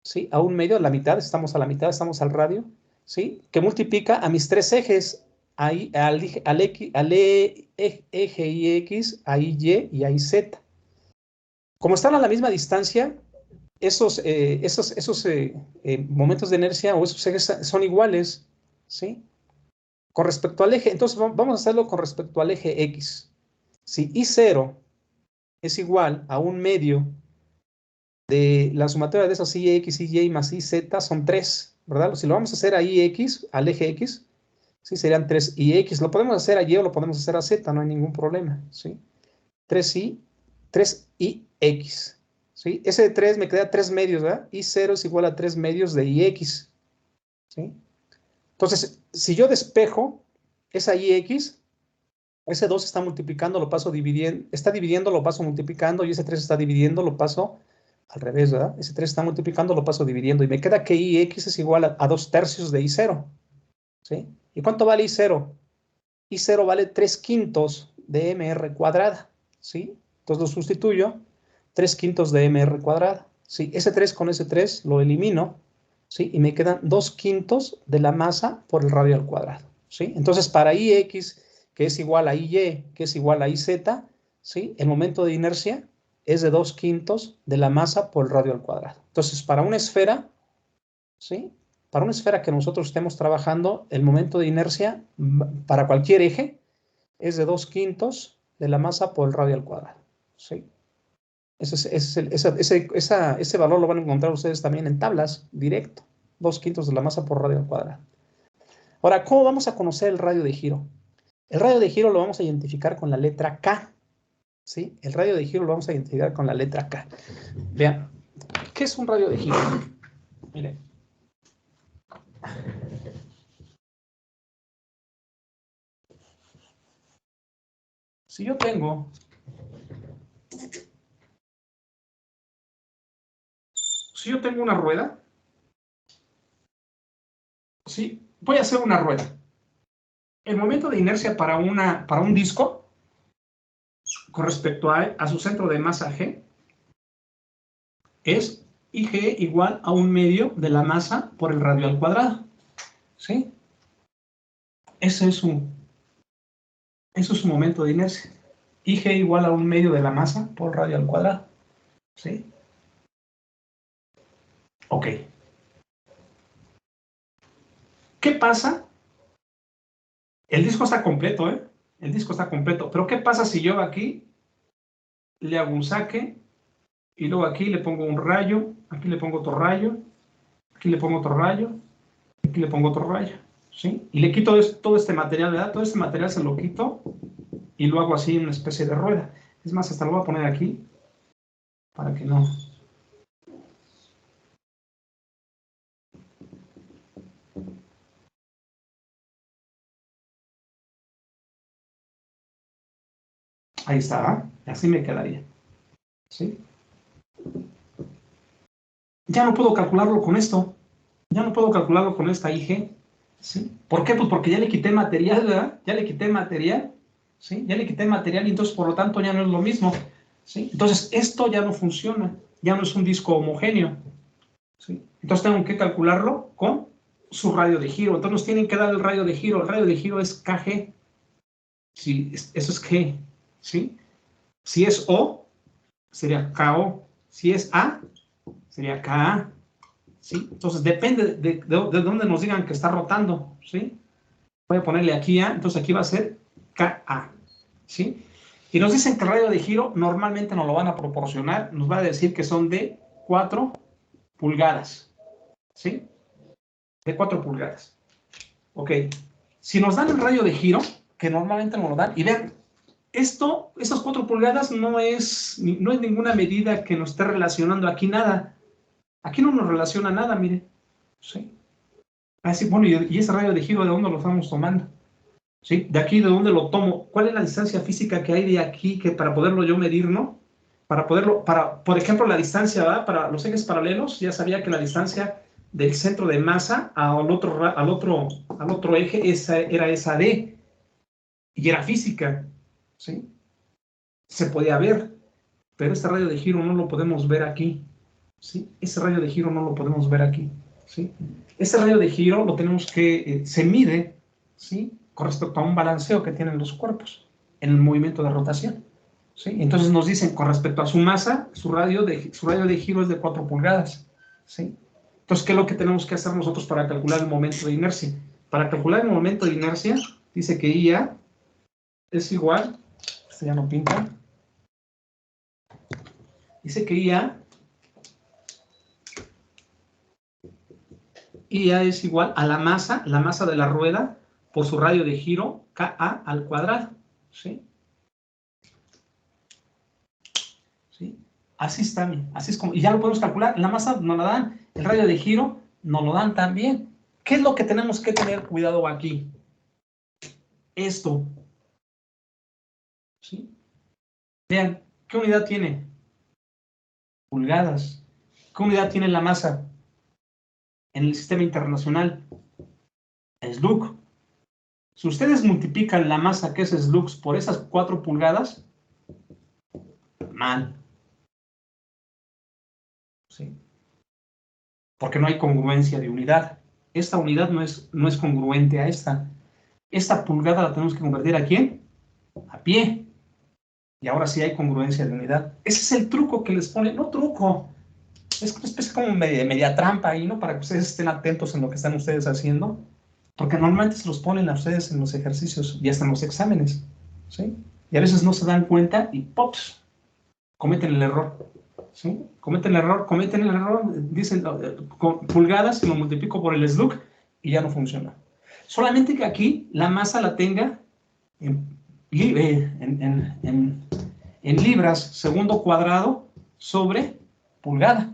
¿sí? A 1/2, la mitad, estamos a la mitad, estamos al radio, ¿sí? Que multiplica a mis tres ejes, eje IX, a IY y a IZ. Como están a la misma distancia, esos momentos de inercia o esos ejes son iguales, ¿sí? Con respecto al eje, entonces vamos a hacerlo con respecto al eje X. Si I0 es igual a 1/2 de la sumatoria de esos IX, IY más IZ son 3, ¿verdad? Si lo vamos a hacer a IX, al eje X, ¿sí? Serían 3IX. Lo podemos hacer a Y o lo podemos hacer a Z, no hay ningún problema, ¿sí? 3IX, ¿sí? Ese de 3 me queda 3 medios, ¿verdad? I0 es igual a 3 medios de IX, ¿sí? Entonces, si yo despejo esa IX, ese 2 está multiplicando, lo paso dividiendo, está dividiendo, lo paso multiplicando, y ese 3 está dividiendo, lo paso al revés, ¿verdad? Ese 3 está multiplicando, lo paso dividiendo, y me queda que IX es igual a 2/3 de I0, ¿sí? ¿Y cuánto vale I0? I0 vale 3/5 de mr cuadrada, ¿sí? Entonces lo sustituyo, 3/5 de mr cuadrada, ¿sí? Ese 3 con ese 3 lo elimino, ¿sí? Y me quedan 2/5 de la masa por el radio al cuadrado, ¿sí? Entonces para IX, que es igual a IY, que es igual a IZ, ¿sí? El momento de inercia es de 2/5 de la masa por el radio al cuadrado. Entonces para una esfera, ¿sí? Para una esfera que nosotros estemos trabajando, el momento de inercia para cualquier eje es de 2/5 de la masa por el radio al cuadrado, ¿sí? Ese valor lo van a encontrar ustedes también en tablas, directo. 2/5 de la masa por radio al cuadrado. Ahora, ¿cómo vamos a conocer el radio de giro? El radio de giro lo vamos a identificar con la letra K, ¿sí? El radio de giro lo vamos a identificar con la letra K. Vean, ¿qué es un radio de giro? Miren. Si yo tengo una rueda, ¿sí? Voy a hacer una rueda. El momento de inercia para un disco, con respecto a su centro de masa G, es IG igual a 1/2 de la masa por el radio al cuadrado, ¿sí? Ese es su momento de inercia. IG igual a 1/2 de la masa por el radio al cuadrado, ¿sí? Ok. ¿Qué pasa? El disco está completo, ¿eh? El disco está completo. Pero ¿qué pasa si yo aquí le hago un saque y luego aquí le pongo un rayo, aquí le pongo otro rayo, aquí le pongo otro rayo, aquí le pongo otro rayo, ¿sí? Y le quito todo este material, ¿verdad? Todo este material se lo quito y lo hago así en una especie de rueda. Es más, hasta lo voy a poner aquí para que no... Ahí está, ¿eh? Así me quedaría, ¿sí? Ya no puedo calcularlo con esto, ya no puedo calcularlo con esta IG, ¿sí? ¿Por qué? Pues porque ya le quité material, ¿verdad? Ya le quité material, ¿sí? Ya le quité material y entonces por lo tanto ya no es lo mismo, ¿sí? Entonces esto ya no funciona, ya no es un disco homogéneo, ¿sí? Entonces tengo que calcularlo con su radio de giro. Entonces nos tienen que dar el radio de giro es KG, ¿sí? Eso es G, ¿sí? Si es O, sería KO, si es A, sería KA, ¿sí? Entonces depende de dónde nos digan que está rotando, ¿sí? Voy a ponerle aquí A, entonces aquí va a ser KA, ¿sí? Y nos dicen que el radio de giro normalmente nos lo van a proporcionar, nos va a decir que son de 4 pulgadas, ¿sí? De 4 pulgadas. Ok. Si nos dan el radio de giro, que normalmente nos lo dan, y vean, esas 4 pulgadas no es ninguna medida que nos esté relacionando aquí nada. Aquí no nos relaciona nada, mire. ¿Sí? Así, bueno, y ese radio de giro, ¿de dónde lo estamos tomando? ¿Sí? De aquí, ¿de dónde lo tomo? ¿Cuál es la distancia física que hay de aquí que para poderlo yo medir, no? Por ejemplo, la distancia, ¿verdad? Para los ejes paralelos, ya sabía que la distancia del centro de masa al otro eje era esa D, y era física, ¿sí? Se podía ver, pero este radio de giro no lo podemos ver aquí, ¿sí? Ese radio de giro no lo podemos ver aquí, ¿sí? Ese radio de giro lo tenemos que, se mide, ¿sí? Con respecto a un balanceo que tienen los cuerpos en el movimiento de rotación, ¿sí? Entonces nos dicen, con respecto a su masa, su radio de giro es de 4 pulgadas, ¿sí? Entonces, ¿qué es lo que tenemos que hacer nosotros para calcular el momento de inercia? Para calcular el momento de inercia, dice que IA es igual, este ya no pinta, dice que IA es igual a la masa de la rueda por su radio de giro, KA al cuadrado, ¿sí? ¿Sí? Así está, así es como, y ya lo podemos calcular, la masa nos la dan, el radio de giro nos lo dan también. ¿Qué es lo que tenemos que tener cuidado aquí? Esto, ¿sí? Vean, ¿qué unidad tiene? Pulgadas. ¿Qué unidad tiene la masa en el sistema internacional? SLUC. Si ustedes multiplican la masa que es SLUX por esas 4 pulgadas, mal. ¿Sí? Porque no hay congruencia de unidad. Esta unidad no es congruente a esta. Esta pulgada la tenemos que convertir ¿a quién? A pie. Y ahora sí hay congruencia de unidad. Ese es el truco que les pone. No truco. Es una especie como media trampa ahí, ¿no? Para que ustedes estén atentos en lo que están ustedes haciendo. Porque normalmente se los ponen a ustedes en los ejercicios y hasta en los exámenes. ¿Sí? Y a veces no se dan cuenta y ¡pops! Cometen el error. ¿Sí? Cometen el error, dicen con pulgadas y lo multiplico por el SLUC y ya no funciona. Solamente que aquí la masa la tenga en libras segundo cuadrado sobre pulgada.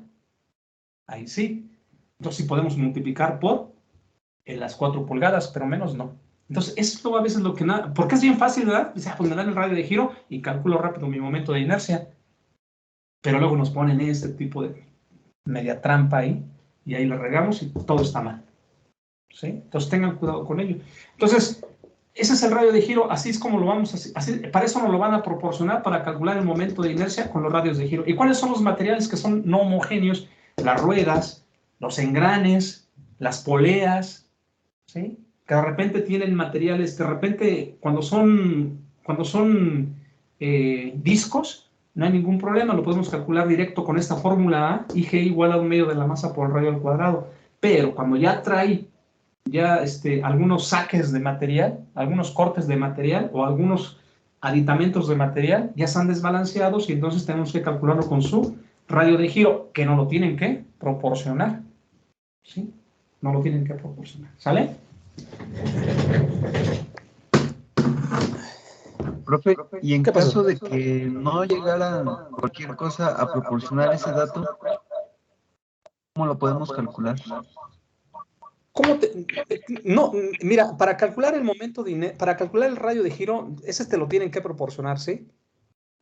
Ahí sí. Entonces sí podemos multiplicar por las 4 pulgadas, pero menos no. Entonces eso a veces lo que nada, porque es bien fácil, ¿verdad? Dice, pues me dan el radio de giro y calculo rápido mi momento de inercia. Pero luego nos ponen este tipo de media trampa ahí, y ahí lo regamos y todo está mal. ¿Sí? Entonces tengan cuidado con ello. Entonces, ese es el radio de giro, así es como lo vamos a hacer. Para eso nos lo van a proporcionar para calcular el momento de inercia con los radios de giro. ¿Y cuáles son los materiales que son no homogéneos? Las ruedas, los engranes, las poleas, ¿sí? Que de repente tienen materiales, de repente cuando son discos, no hay ningún problema, lo podemos calcular directo con esta fórmula A, IG igual a 1/2 de la masa por el radio al cuadrado. Pero cuando ya trae algunos saques de material, algunos cortes de material o algunos aditamentos de material, ya están desbalanceados y entonces tenemos que calcularlo con su radio de giro, que no lo tienen que proporcionar. ¿Sí? No lo tienen que proporcionar. ¿Sale? Profe, y en caso de que no llegara cualquier cosa a proporcionar ese dato, ¿cómo lo podemos calcular? No, mira, para calcular el momento para calcular el radio de giro, ese te lo tienen que proporcionar, ¿sí?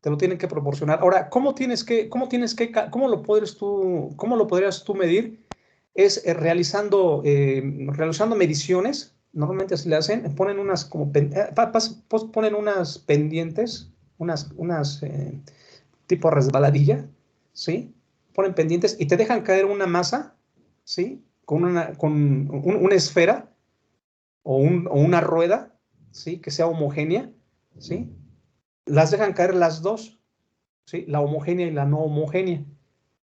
Te lo tienen que proporcionar. Ahora, ¿cómo lo podrías tú medir? Es realizando mediciones. Normalmente así le hacen, ponen unas ponen unas pendientes, unas tipo resbaladilla, ¿sí? Ponen pendientes y te dejan caer una masa, ¿sí? Con una esfera o una rueda, ¿sí? Que sea homogénea, ¿sí? Las dejan caer las dos, ¿sí? La homogénea y la no homogénea.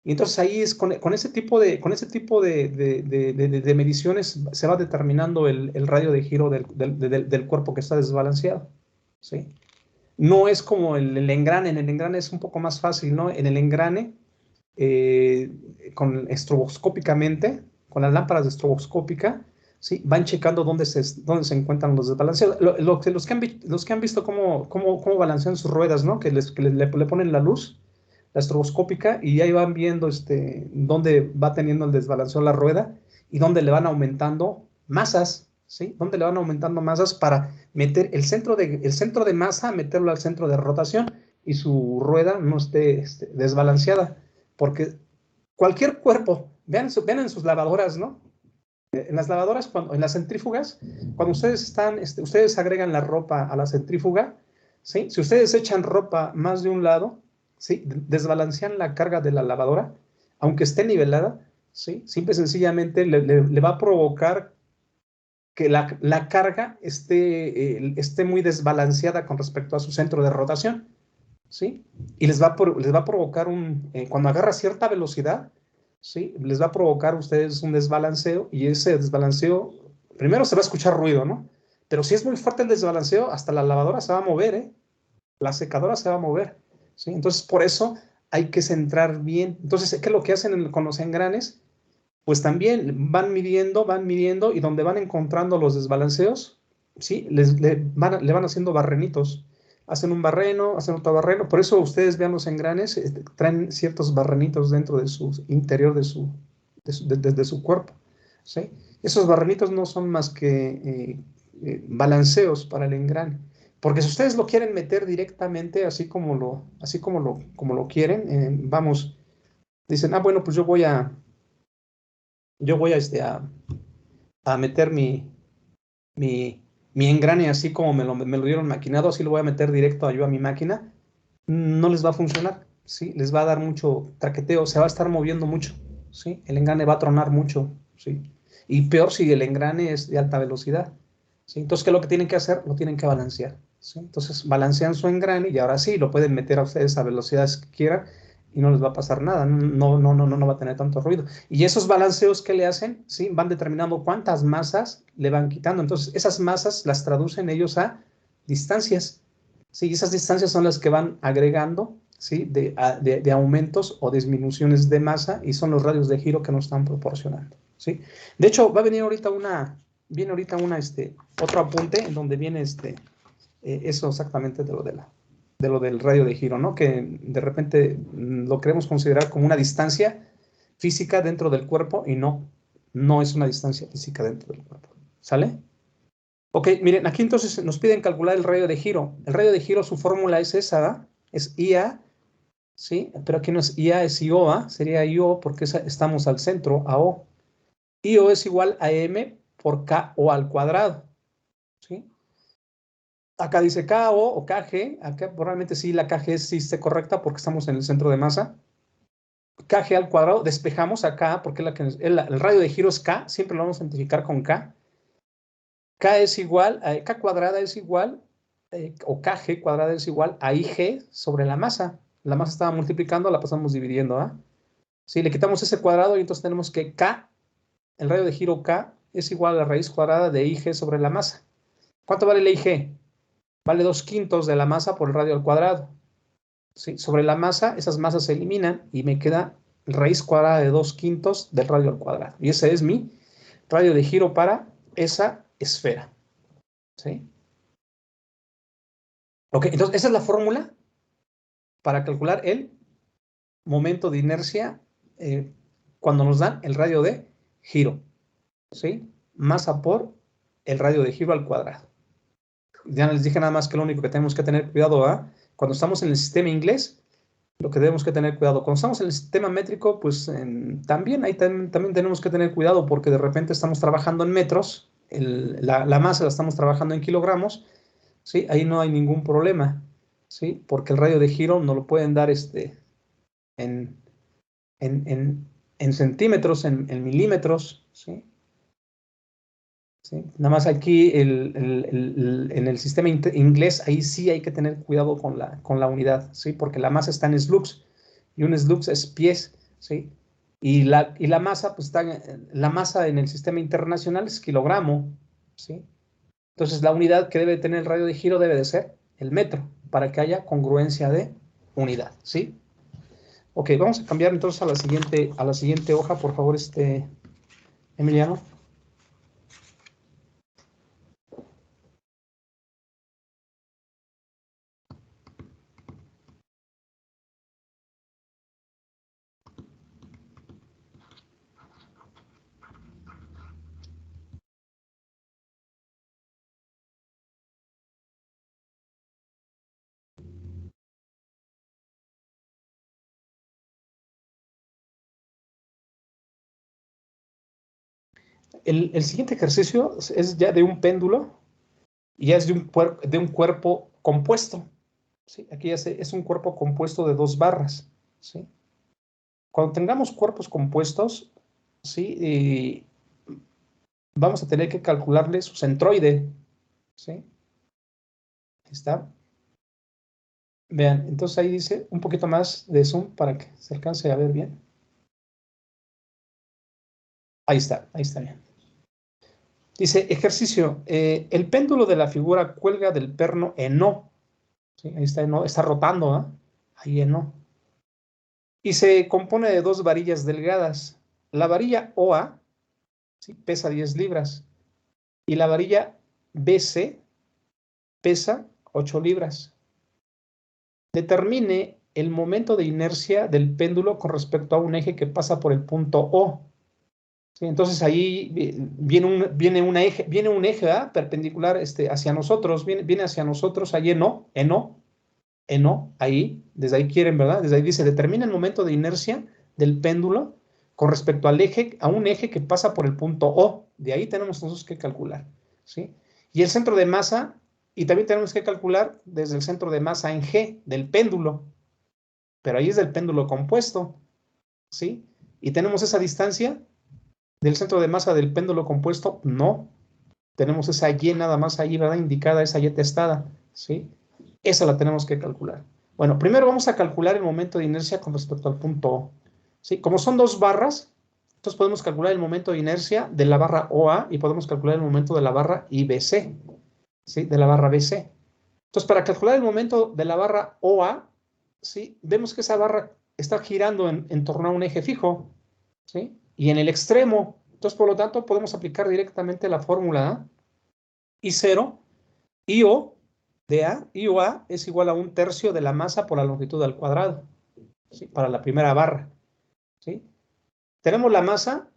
Y entonces ahí es con ese tipo de mediciones se va determinando el radio de giro del cuerpo que está desbalanceado, ¿sí? No es como el engrane. En el engrane es un poco más fácil, ¿no? En el engrane, estroboscópicamente, con las lámparas de estroboscópica, ¿sí? Van checando dónde se encuentran los desbalanceados. Los que han visto cómo balancean sus ruedas, ¿no? Que le ponen la luz, la estroboscópica, y ahí van viendo dónde va teniendo el desbalanceo la rueda y dónde le van aumentando masas, ¿sí? Dónde le van aumentando masas para meter el centro de masa, meterlo al centro de rotación y su rueda no esté desbalanceada, porque cualquier cuerpo, vean en sus lavadoras, ¿no? En las lavadoras, en las centrífugas, cuando ustedes agregan la ropa a la centrífuga, ¿sí? Si ustedes echan ropa más de un lado, ¿sí? Desbalancean la carga de la lavadora, aunque esté nivelada, ¿sí? Simple y sencillamente le va a provocar que la carga esté muy desbalanceada con respecto a su centro de rotación, ¿sí? Y les va a provocar cuando agarra cierta velocidad, ¿sí? Les va a provocar a ustedes un desbalanceo, y ese desbalanceo, primero se va a escuchar ruido, ¿no? Pero si es muy fuerte el desbalanceo, hasta la lavadora se va a mover, ¿eh? La secadora se va a mover, ¿sí? Entonces, por eso hay que centrar bien. Entonces, ¿qué es lo que hacen con los engranes? Pues también van midiendo, y donde van encontrando los desbalanceos, ¿sí? Le van haciendo barrenitos. Hacen un barreno, hacen otro barreno. Por eso ustedes vean los engranes, traen ciertos barrenitos dentro de su interior de su cuerpo, ¿sí? Esos barrenitos no son más que balanceos para el engrane. Porque si ustedes lo quieren meter directamente, como lo quieren, vamos, dicen, bueno, pues yo voy a meter mi, mi engrane así como me lo dieron maquinado, así lo voy a meter directo yo a mi máquina. No les va a funcionar, ¿sí? Les va a dar mucho traqueteo, se va a estar moviendo mucho, ¿sí? El engrane va a tronar mucho, ¿sí? Y peor si el engrane es de alta velocidad, ¿sí? Entonces, ¿qué es lo que tienen que hacer? Lo tienen que balancear, ¿sí? Entonces, balancean su engrane y ahora sí, lo pueden meter a ustedes a velocidades que quieran y no les va a pasar nada, no va a tener tanto ruido. Y esos balanceos que le hacen, ¿sí? Van determinando cuántas masas le van quitando. Entonces, esas masas las traducen ellos a distancias. Sí, esas distancias son las que van agregando, ¿sí? De aumentos o disminuciones de masa, y son los radios de giro que nos están proporcionando, ¿sí? De hecho, va a venir ahorita otro apunte en donde viene eso exactamente de lo del radio de giro, ¿no? Que de repente lo queremos considerar como una distancia física dentro del cuerpo, y no es una distancia física dentro del cuerpo, ¿sale? Ok, miren, aquí entonces nos piden calcular el radio de giro. El radio de giro, su fórmula es esa, ¿verdad? Es IA, ¿sí? Pero aquí no es IA, es IO, sería IO porque estamos al centro, AO. IO es igual a M por KO al cuadrado, ¿sí? Acá dice KO o KG, acá probablemente sí la KG sí esté correcta porque estamos en el centro de masa. KG al cuadrado, despejamos acá porque el radio de giro es K, siempre lo vamos a identificar con K. K cuadrada es igual, o KG cuadrada es igual a IG sobre la masa. La masa estaba multiplicando, la pasamos dividiendo, ¿ah? Sí, le quitamos ese cuadrado y entonces tenemos que K, el radio de giro K, es igual a la raíz cuadrada de IG sobre la masa. ¿Cuánto vale la IG? Vale 2/5 de la masa por el radio al cuadrado. ¿Sí? Sobre la masa, esas masas se eliminan y me queda raíz cuadrada de 2/5 del radio al cuadrado. Y ese es mi radio de giro para esa esfera, ¿sí? Ok, entonces esa es la fórmula para calcular el momento de inercia cuando nos dan el radio de giro, ¿sí? Masa por el radio de giro al cuadrado. Ya les dije nada más que lo único que tenemos que tener cuidado, cuando estamos en el sistema inglés, lo que debemos que tener cuidado. Cuando estamos en el sistema métrico, pues también también tenemos que tener cuidado, porque de repente estamos trabajando en metros, la masa la estamos trabajando en kilogramos, ¿sí? Ahí no hay ningún problema, ¿sí? Porque el radio de giro nos lo pueden dar en, en centímetros, en milímetros, ¿sí? ¿Sí? Nada más aquí en el sistema inglés, ahí sí hay que tener cuidado con la unidad, ¿sí? Porque la masa está en slugs, y un slugs es pies, ¿sí? Y la masa, pues la masa en el sistema internacional es kilogramo, ¿sí? Entonces la unidad que debe tener el radio de giro debe de ser el metro, para que haya congruencia de unidad, ¿sí? Ok, vamos a cambiar entonces a la siguiente hoja, por favor, Emiliano. El siguiente ejercicio es ya de un péndulo y ya es de un cuerpo compuesto. ¿Sí? Aquí ya es un cuerpo compuesto de 2 barras. ¿Sí? Cuando tengamos cuerpos compuestos, ¿sí? Vamos a tener que calcularle su centroide. ¿Sí? Ahí está. Vean, entonces ahí dice un poquito más de zoom para que se alcance a ver bien. Ahí está bien. Dice, ejercicio, el péndulo de la figura cuelga del perno en O. ¿Sí? Ahí está en O, está rotando, ¿eh? Ahí en O. Y se compone de 2 varillas delgadas. La varilla OA, ¿sí? Pesa 10 libras. Y la varilla BC pesa 8 libras. Determine el momento de inercia del péndulo con respecto a un eje que pasa por el punto O. ¿Sí? Entonces ahí viene un eje, ¿verdad? Perpendicular hacia nosotros, viene hacia nosotros, ahí en O, ahí, desde ahí quieren, ¿verdad? Desde ahí dice, determina el momento de inercia del péndulo con respecto al eje, a un eje que pasa por el punto O. De ahí tenemos nosotros que calcular, ¿sí? Y el centro de masa, y también tenemos que calcular desde el centro de masa en G del péndulo, pero ahí es del péndulo compuesto, ¿sí? Y tenemos esa distancia del centro de masa del péndulo compuesto, no. Tenemos esa Y nada más ahí, ¿verdad? Indicada, esa Y testada, ¿sí? Esa la tenemos que calcular. Bueno, primero vamos a calcular el momento de inercia con respecto al punto O. ¿Sí? Como son 2 barras, entonces podemos calcular el momento de inercia de la barra OA y podemos calcular el momento de la barra IBC, ¿sí? De la barra BC. Entonces, para calcular el momento de la barra OA, ¿sí? Vemos que esa barra está girando en torno a un eje fijo, ¿sí? Y en el extremo. Entonces, por lo tanto, podemos aplicar directamente la fórmula I0, IO de A, IOA es igual a 1/3 de la masa por la longitud al cuadrado, ¿sí? Para la primera barra, ¿sí? Tenemos la masa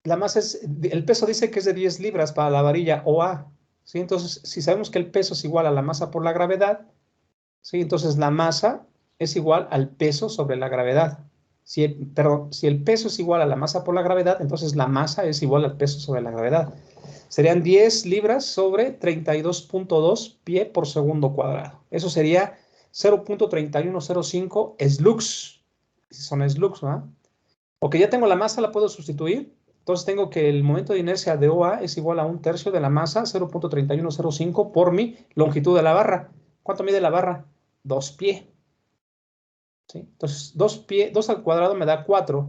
el peso dice que es de 10 libras para la varilla OA, ¿sí? Entonces, si sabemos que el peso es igual a la masa por la gravedad, ¿sí? Entonces la masa es igual al peso sobre la gravedad. Si el peso es igual a la masa por la gravedad, entonces la masa es igual al peso sobre la gravedad. Serían 10 libras sobre 32.2 pie por segundo cuadrado. Eso sería 0.3105 slugs. Si son slugs, ¿verdad? Ok, ya tengo la masa, la puedo sustituir. Entonces tengo que el momento de inercia de OA es igual a 1/3 de la masa, 0.3105 por mi longitud de la barra. ¿Cuánto mide la barra? 2 pie. ¿Sí? Entonces, 2 al cuadrado me da 4.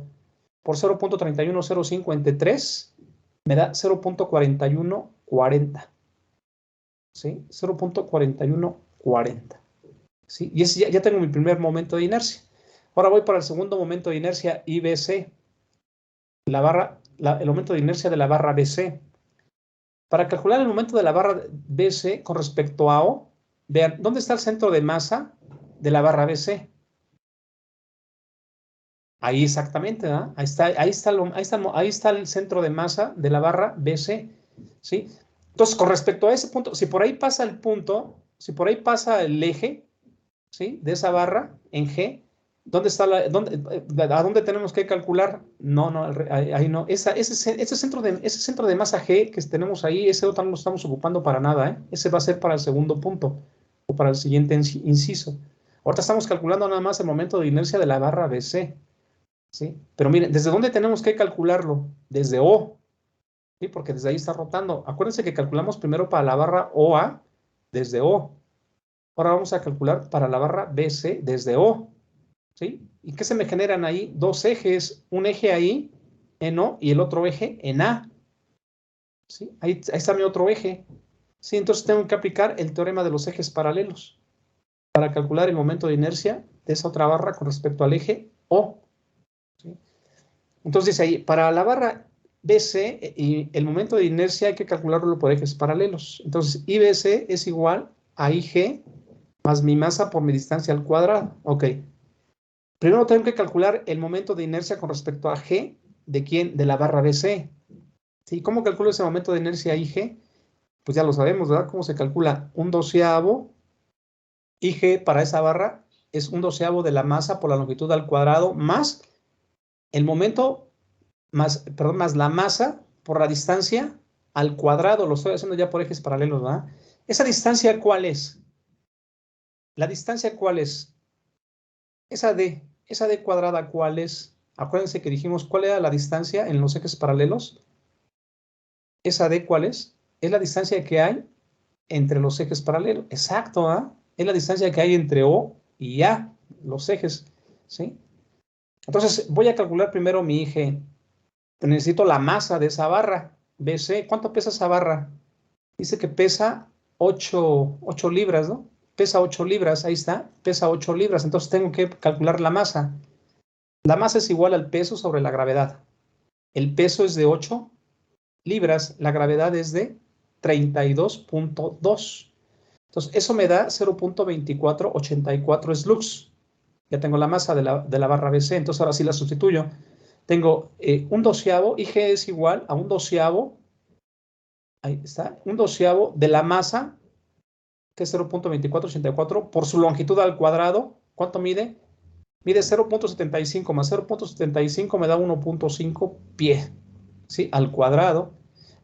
Por 0.3105 entre 3 me da 0.4140. ¿Sí? 0.4140. ¿Sí? Y ya tengo mi primer momento de inercia. Ahora voy para el segundo momento de inercia IBC. El momento de inercia de la barra BC. Para calcular el momento de la barra BC con respecto a O, vean, ¿dónde está el centro de masa de la barra BC? Ahí exactamente, ¿verdad? Ahí está el centro de masa de la barra BC, ¿sí? Entonces, con respecto a ese punto, si por ahí pasa el punto, si por ahí pasa el eje, ¿sí? De esa barra en G, ¿dónde está ¿a dónde tenemos que calcular? No, ahí no. Ese centro de masa G que tenemos ahí, ese otro no lo estamos ocupando para nada, ¿eh? Ese va a ser para el segundo punto o para el siguiente inciso. Ahorita estamos calculando nada más el momento de inercia de la barra BC. ¿Sí? Pero miren, ¿desde dónde tenemos que calcularlo? Desde O, ¿sí? Porque desde ahí está rotando. Acuérdense que calculamos primero para la barra OA desde O. Ahora vamos a calcular para la barra BC desde O, ¿sí? ¿Y qué se me generan ahí? 2 ejes, un eje ahí en O y el otro eje en A, ¿sí? Ahí está mi otro eje, ¿sí? Entonces tengo que aplicar el teorema de los ejes paralelos para calcular el momento de inercia de esa otra barra con respecto al eje O. ¿Sí? Entonces ahí, para la barra BC y el momento de inercia hay que calcularlo por ejes paralelos. Entonces IBC es igual a IG más mi masa por mi distancia al cuadrado. Ok. Primero tengo que calcular el momento de inercia con respecto a G. ¿De quién? De la barra BC. ¿Sí? ¿Cómo calculo ese momento de inercia IG? Pues ya lo sabemos, ¿verdad? ¿Cómo se calcula? 1/12 IG para esa barra es 1/12 de la masa por la longitud al cuadrado más el momento, más la masa por la distancia al cuadrado. Lo estoy haciendo ya por ejes paralelos, ¿verdad? ¿Esa distancia cuál es? ¿La distancia cuál es? Esa D cuadrada, ¿cuál es? Acuérdense que dijimos cuál era la distancia en los ejes paralelos. ¿Esa D cuál es? Es la distancia que hay entre los ejes paralelos. Exacto, ¿ah? Es la distancia que hay entre O y A, los ejes, ¿sí? Entonces, voy a calcular primero mi eje. Necesito la masa de esa barra, BC. ¿Cuánto pesa esa barra? Dice que pesa 8 libras, ¿no? Pesa 8 libras, ahí está, pesa 8 libras. Entonces tengo que calcular la masa. La masa es igual al peso sobre la gravedad. El peso es de 8 libras, la gravedad es de 32.2. Entonces, eso me da 0.2484 slugs. Ya tengo la masa de la barra BC, entonces ahora sí la sustituyo. Tengo un doceavo, IG es igual a un doceavo, ahí está, un doceavo de la masa, que es 0.2484, por su longitud al cuadrado. ¿Cuánto mide? Mide 0.75 más 0.75 me da 1.5 pie, ¿sí? Al cuadrado,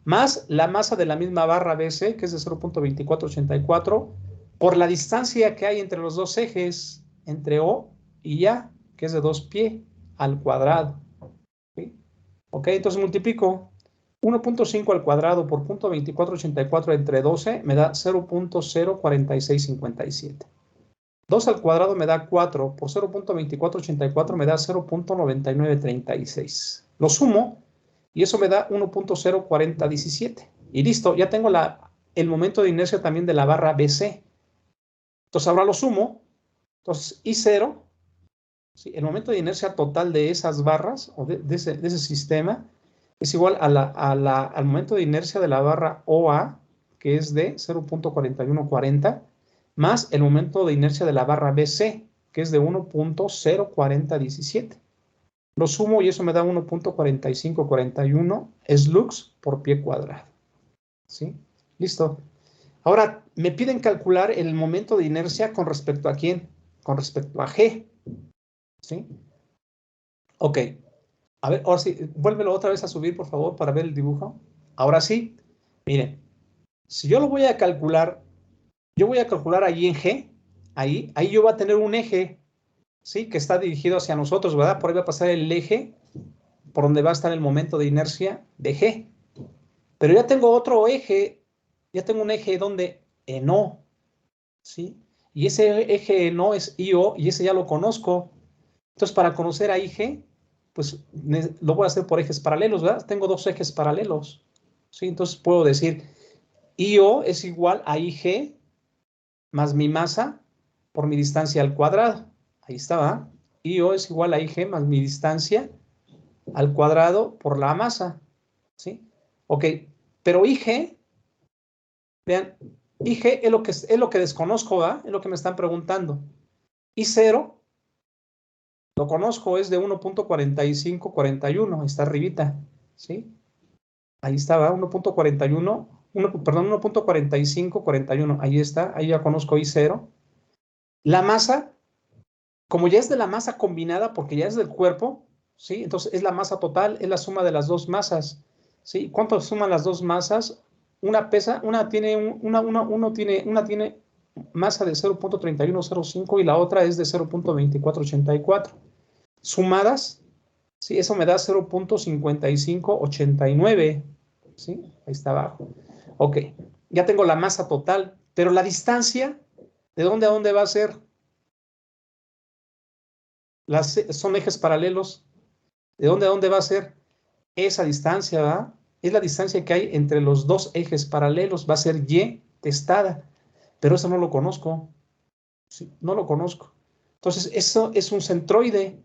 más la masa de la misma barra BC, que es de 0.2484, por la distancia que hay entre los dos ejes, entre O y A, que es de 2 pie al cuadrado. ¿Sí? Ok, entonces multiplico 1.5 al cuadrado por 0.2484 entre 12, me da 0.04657. 2 al cuadrado me da 4, por 0.2484 me da 0.9936. Lo sumo y eso me da 1.04017. Y listo, ya tengo el momento de inercia también de la barra BC. Entonces ahora lo sumo. Entonces I0, ¿sí? El momento de inercia total de esas barras o de ese sistema es igual al momento de inercia de la barra OA, que es de 0.4140, más el momento de inercia de la barra BC, que es de 1.04017. Lo sumo y eso me da 1.4541 slugs por pie cuadrado. ¿Sí? Listo. Ahora, me piden calcular el momento de inercia con respecto a quién. Con respecto a G. ¿Sí? Ok. A ver, ahora sí, vuélvelo otra vez a subir, por favor, para ver el dibujo. Ahora sí. Miren, si yo lo voy a calcular, yo voy a calcular ahí en G. Ahí yo voy a tener un eje, ¿sí? Que está dirigido hacia nosotros, ¿verdad? Por ahí va a pasar el eje por donde va a estar el momento de inercia de G. Pero ya tengo otro eje, ya tengo un eje donde en O, ¿sí? Y ese eje en O es IO y ese ya lo conozco. Entonces, para conocer a IG, pues lo voy a hacer por ejes paralelos, ¿verdad? Tengo dos ejes paralelos, ¿sí? Entonces puedo decir IO es igual a IG más mi masa por mi distancia al cuadrado. Ahí está, ¿verdad? IO es igual a IG más mi distancia al cuadrado por la masa, ¿sí? Ok, pero IG, vean, IG es lo que desconozco, ¿verdad? Es lo que me están preguntando. I0, lo conozco, es de 1.4541, está arribita, ¿sí? Ahí está, ¿verdad? 1.41, perdón, 1.4541, ahí está, ahí ya conozco I0. La masa, como ya es de la masa combinada, porque ya es del cuerpo, ¿sí? Entonces es la masa total, es la suma de las dos masas, ¿sí? ¿Cuánto suman las dos masas? Una tiene masa de 0.3105 y la otra es de 0.2484. Sumadas, ¿sí? Eso me da 0.5589, ¿sí? Ahí está abajo. Ok, ya tengo la masa total, pero la distancia, ¿de dónde a dónde va a ser? Son ejes paralelos. ¿De dónde a dónde va a ser esa distancia? ¿Va? Es la distancia que hay entre los dos ejes paralelos. Va a ser Y testada. Pero eso no lo conozco. ¿Sí? No lo conozco. Entonces, eso es un centroide.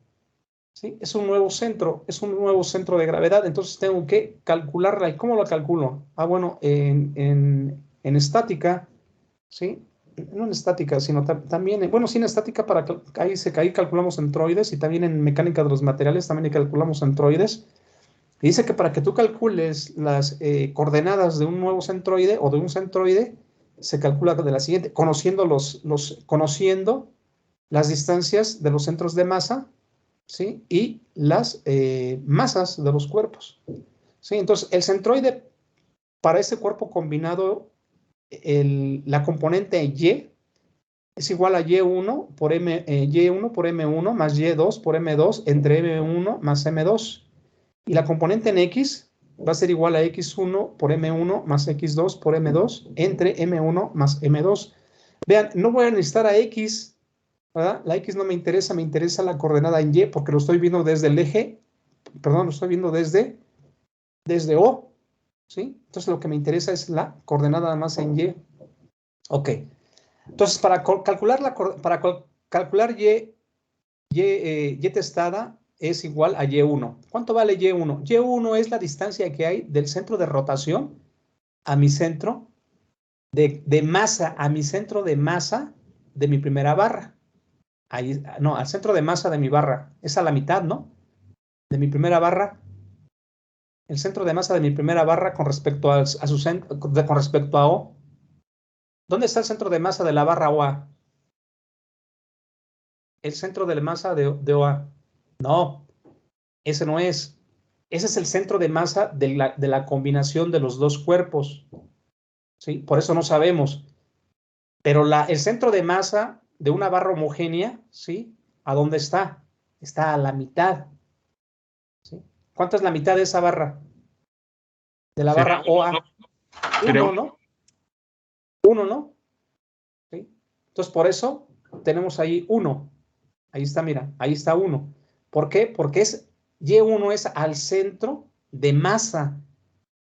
¿Sí? Es un nuevo centro. Es un nuevo centro de gravedad. Entonces, tengo que calcularla. ¿Y cómo lo calculo? Bueno, en estática, ¿sí? No en estática, sino también, bueno, sí en estática, ahí calculamos centroides, y también en mecánica de los materiales también calculamos centroides. Y dice que para que tú calcules las coordenadas de un nuevo centroide o de un centroide, se calcula de la siguiente, conociendo conociendo las distancias de los centros de masa, ¿sí? Y las masas de los cuerpos. ¿sí? Entonces, el centroide para ese cuerpo combinado, la componente Y es igual a Y1 por Y1 por M1 más Y2 por M2 entre M1 más M2. Y la componente en X va a ser igual a X1 por M1 más X2 por M2 entre M1 más M2. Vean, no voy a necesitar a X, ¿verdad? La X no me interesa la coordenada en Y porque lo estoy viendo desde el eje, perdón, lo estoy viendo desde O, ¿sí? Entonces lo que me interesa es la coordenada más en Y. Ok. Entonces, para calcular Y testada es igual a Y1. ¿Cuánto vale Y1? Y1 es la distancia que hay del centro de rotación a mi centro de masa, a mi centro de masa de mi primera barra. Ahí, no, al centro de masa de mi barra. Es a la mitad, ¿no? De mi primera barra. El centro de masa de mi primera barra con respecto a su centro, con respecto a O. ¿Dónde está el centro de masa de la barra OA? El centro de masa de OA. No, ese no es. Ese es el centro de masa de la combinación de los dos cuerpos. ¿Sí? Por eso no sabemos. Pero el centro de masa de una barra homogénea, ¿sí? ¿A dónde está? Está a la mitad. ¿Sí? ¿Cuánto es la mitad de esa barra? De la barra OA. Uno, ¿no? Uno, ¿no? ¿Sí? Entonces, por eso tenemos ahí 1. Ahí está, mira, ahí está 1. ¿Por qué? Porque Y1 es al centro de masa.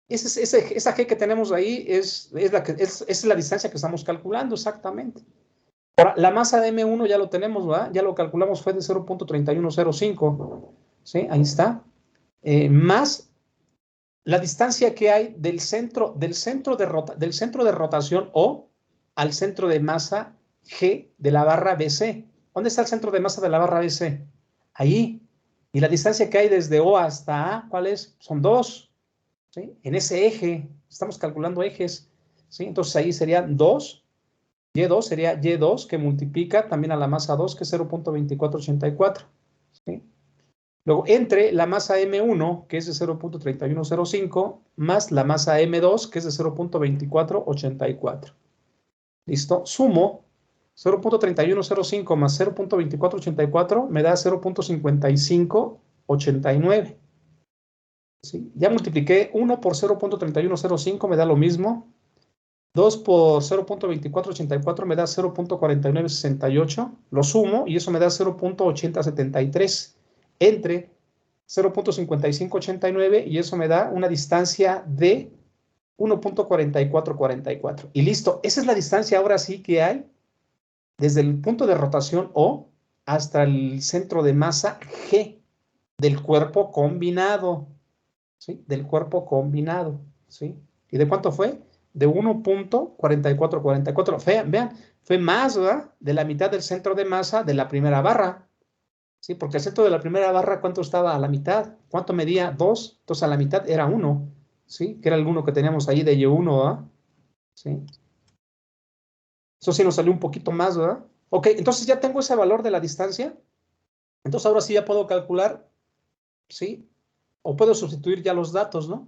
Esa G que tenemos ahí es la distancia que estamos calculando exactamente. Ahora, la masa de M1 ya lo tenemos, ¿verdad? Ya lo calculamos, fue de 0.3105. ¿Sí? Ahí está. Más la distancia que hay del centro de rotación O al centro de masa G de la barra BC. ¿Dónde está el centro de masa de la barra BC? Ahí. Y la distancia que hay desde O hasta A, ¿cuál es? Son 2. ¿Sí? En ese eje, estamos calculando ejes. ¿Sí? Entonces ahí serían 2. Y2 sería Y2 que multiplica también a la masa 2, que es 0.2484. ¿Sí? Luego, entre la masa M1, que es de 0.3105, más la masa M2, que es de 0.2484. ¿Listo? Sumo 0.3105 más 0.2484 me da 0.5589. ¿Sí? Ya multipliqué 1 por 0.3105, me da lo mismo. 2 por 0.2484 me da 0.4968. Lo sumo y eso me da 0.8073 entre 0.5589 y eso me da una distancia de 1.4444. Y listo, esa es la distancia ahora sí que hay desde el punto de rotación O hasta el centro de masa G del cuerpo combinado. ¿Sí? Del cuerpo combinado. ¿Sí? ¿Y de cuánto fue? De 1.4444. Vean, fue más, ¿verdad? De la mitad del centro de masa de la primera barra. ¿Sí? Porque el centro de la primera barra, ¿cuánto estaba a la mitad? ¿Cuánto medía? 2. Entonces a la mitad era 1. ¿Sí? Que era el 1 que teníamos ahí de Y1, ¿verdad? ¿Sí? Eso sí nos salió un poquito más, ¿verdad? Ok, entonces ya tengo ese valor de la distancia. Entonces ahora sí ya puedo calcular, ¿sí? O puedo sustituir ya los datos, ¿no?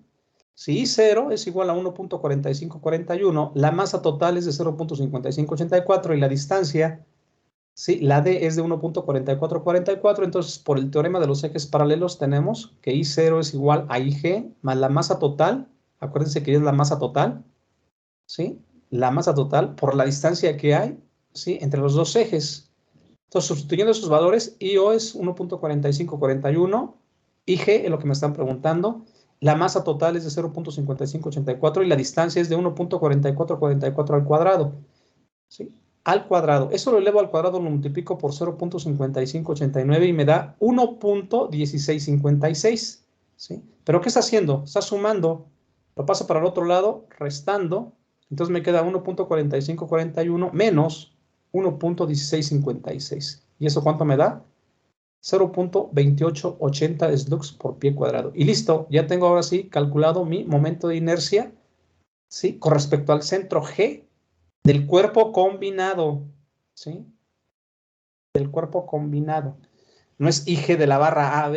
Si I0 es igual a 1.4541, la masa total es de 0.5584 y la distancia, sí, la D es de 1.4444, entonces por el teorema de los ejes paralelos tenemos que I0 es igual a IG más la masa total, acuérdense que es la masa total, ¿sí? La masa total por la distancia que hay, ¿sí? Entre los dos ejes. Entonces, sustituyendo esos valores, IO es 1.4541, IG es lo que me están preguntando, la masa total es de 0.5584 y la distancia es de 1.4444 al cuadrado. ¿Sí? Al cuadrado. Eso lo elevo al cuadrado, lo multiplico por 0.5589 y me da 1.1656. ¿Sí? ¿Pero qué está haciendo? Está sumando. Lo paso para el otro lado, restando. Entonces me queda 1.4541 menos 1.1656. ¿Y eso cuánto me da? 0.2880 slugs por pie cuadrado. Y listo, ya tengo ahora sí calculado mi momento de inercia, ¿sí? Con respecto al centro G del cuerpo combinado, ¿sí? Del cuerpo combinado. no es IG de la barra AB,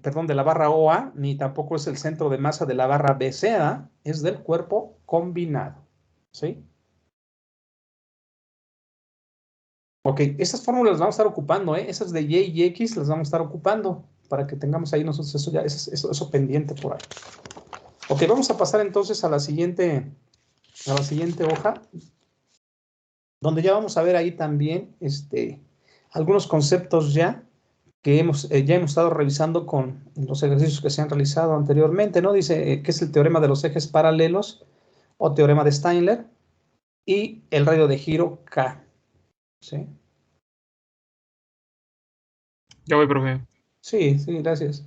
perdón, de la barra OA, ni tampoco es el centro de masa de la barra BCA, es del cuerpo combinado, ¿sí? Ok, esas fórmulas las vamos a estar ocupando, ¿eh? Esas de Y y X las vamos a estar ocupando para que tengamos ahí nosotros eso pendiente por ahí. Ok, vamos a pasar entonces a la siguiente hoja, donde ya vamos a ver ahí también algunos conceptos ya que ya hemos estado revisando con los ejercicios que se han realizado anteriormente, ¿no? Dice que es el teorema de los ejes paralelos o teorema de Steinler y el radio de giro K, ¿sí? Ya voy, profe. Sí, sí, gracias.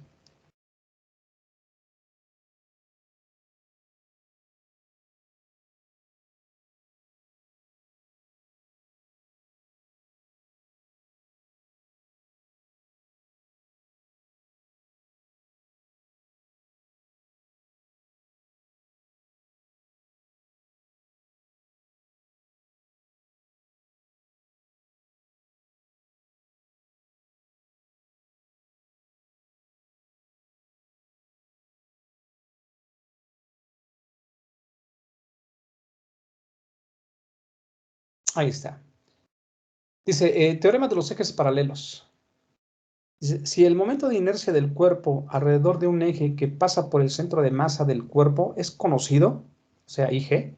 Ahí está. Dice, teorema de los ejes paralelos. Dice, si el momento de inercia del cuerpo alrededor de un eje que pasa por el centro de masa del cuerpo es conocido, o sea, IG,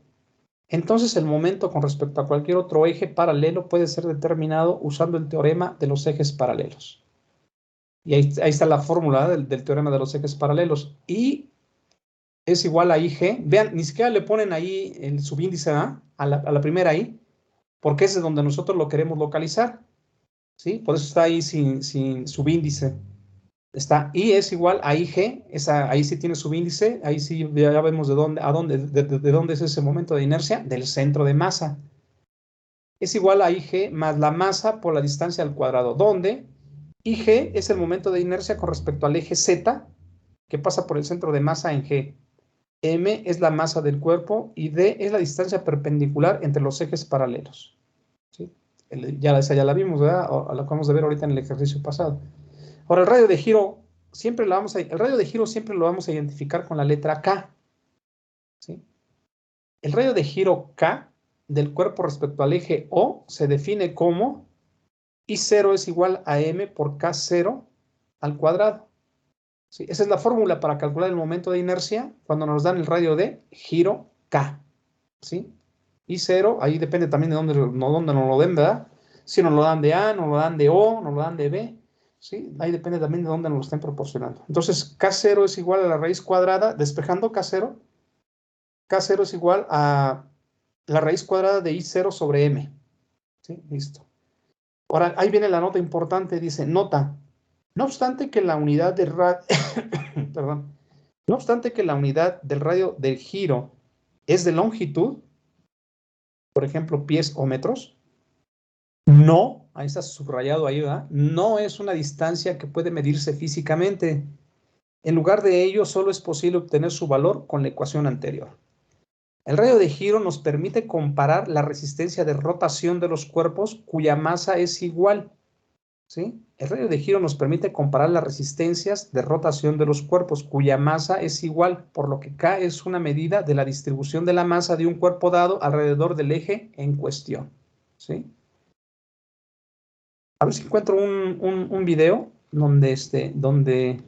entonces el momento con respecto a cualquier otro eje paralelo puede ser determinado usando el teorema de los ejes paralelos. Y ahí está la fórmula del teorema de los ejes paralelos. Y es igual a IG. Vean, ni siquiera le ponen ahí el subíndice A, a la primera I, porque ese es donde nosotros lo queremos localizar. ¿Sí? Por eso está ahí sin subíndice. Está I es igual a IG, ahí sí tiene subíndice, ahí sí ya vemos de dónde es ese momento de inercia, del centro de masa. Es igual a IG más la masa por la distancia al cuadrado, donde IG es el momento de inercia con respecto al eje Z, que pasa por el centro de masa en G. M es la masa del cuerpo y D es la distancia perpendicular entre los ejes paralelos. ¿Sí? Esa ya la vimos, ¿verdad? O la acabamos de ver ahorita en el ejercicio pasado. Ahora, el radio de giro siempre lo vamos a identificar con la letra K. ¿Sí? El radio de giro K del cuerpo respecto al eje O se define como I0 es igual a M por K0 al cuadrado. ¿Sí? Esa es la fórmula para calcular el momento de inercia cuando nos dan el radio de giro K. ¿Sí? I0, ahí depende también de dónde nos lo den, ¿verdad? Si nos lo dan de A, nos lo dan de O, nos lo dan de B. ¿Sí? Ahí depende también de dónde nos lo estén proporcionando. Entonces, K0 es igual a la raíz cuadrada, despejando K0 es igual a la raíz cuadrada de I0 sobre M. ¿Sí? Listo. Ahora, ahí viene la nota importante, dice, nota, no obstante que la unidad de perdón, no obstante que la unidad del radio del giro es de longitud, por ejemplo, pies o metros, no, ahí está subrayado ahí, ¿verdad? No es una distancia que puede medirse físicamente. En lugar de ello, solo es posible obtener su valor con la ecuación anterior. El radio de giro nos permite comparar la resistencia de rotación de los cuerpos cuya masa es igual. ¿Sí? El radio de giro nos permite comparar las resistencias de rotación de los cuerpos cuya masa es igual, por lo que K es una medida de la distribución de la masa de un cuerpo dado alrededor del eje en cuestión. ¿Sí? A ver si encuentro un video donde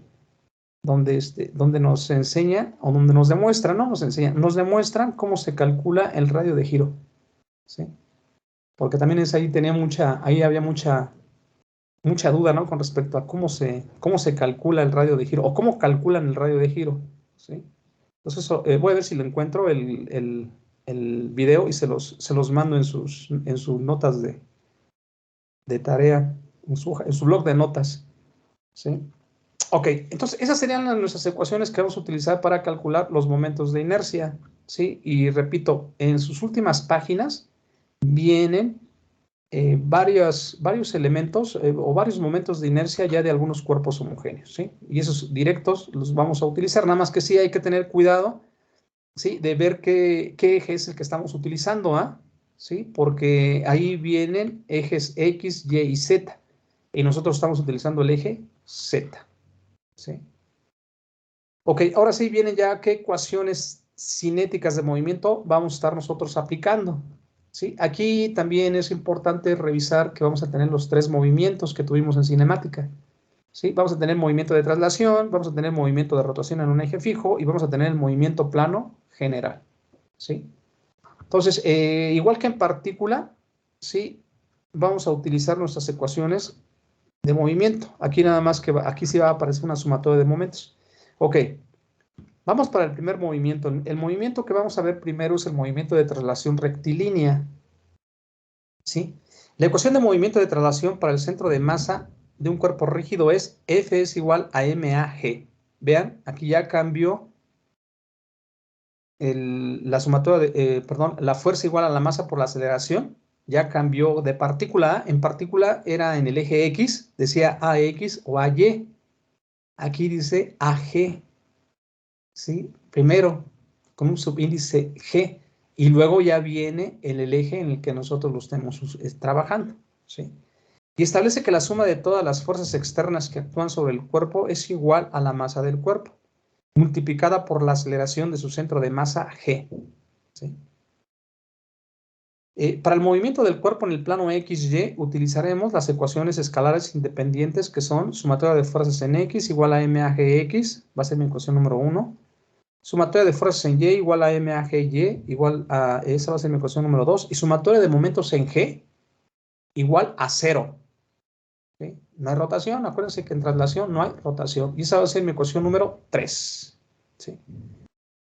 nos enseña, o donde nos demuestra, no nos enseña, nos demuestran cómo se calcula el radio de giro. ¿Sí? Porque también ahí había mucha duda, ¿no? Con respecto a cómo se calcula el radio de giro, o cómo calculan el radio de giro. ¿Sí? Entonces, voy a ver si lo encuentro el video y se los mando en sus notas de tarea, en su blog de notas. ¿Sí? Ok, entonces esas serían nuestras ecuaciones que vamos a utilizar para calcular los momentos de inercia, ¿sí? Y repito, en sus últimas páginas vienen varios elementos o varios momentos de inercia ya de algunos cuerpos homogéneos, ¿sí? Y esos directos los vamos a utilizar, nada más que sí hay que tener cuidado, ¿sí? De ver qué eje es el que estamos utilizando, ¿ah? ¿Sí? Porque ahí vienen ejes X, Y y Z. y nosotros estamos utilizando el eje Z. ¿Sí? Ok, ahora sí vienen ya qué ecuaciones cinéticas de movimiento vamos a estar nosotros aplicando. ¿Sí? Aquí también es importante revisar que vamos a tener los 3 movimientos que tuvimos en cinemática. ¿Sí? Vamos a tener movimiento de traslación, vamos a tener movimiento de rotación en un eje fijo y vamos a tener el movimiento plano general. ¿Sí? Entonces, igual que en partícula, ¿sí? Vamos a utilizar nuestras ecuaciones de movimiento. Aquí nada más que aquí sí va a aparecer una sumatoria de momentos. Ok, vamos para el primer movimiento. El movimiento que vamos a ver primero es el movimiento de traslación rectilínea. ¿Sí? La ecuación de movimiento de traslación para el centro de masa de un cuerpo rígido es F es igual a MAG. Vean, aquí ya cambió la sumatoria perdón, la fuerza igual a la masa por la aceleración. Ya cambió de partícula. En partícula era en el eje X, decía AX o AY. Aquí dice AG. ¿Sí? Primero con un subíndice G y luego ya viene el eje en el que nosotros lo estemos trabajando. ¿Sí? Y establece que la suma de todas las fuerzas externas que actúan sobre el cuerpo es igual a la masa del cuerpo, multiplicada por la aceleración de su centro de masa G. ¿Sí? Para el movimiento del cuerpo en el plano XY utilizaremos las ecuaciones escalares independientes que son sumatoria de fuerzas en X igual a MAGX, va a ser mi ecuación número 1. Sumatoria de fuerzas en Y igual a MAGY, igual a, esa va a ser mi ecuación número 2. Y sumatoria de momentos en G igual a 0. ¿Sí? No hay rotación, acuérdense que en traslación no hay rotación. Y esa va a ser mi ecuación número 3. ¿Sí?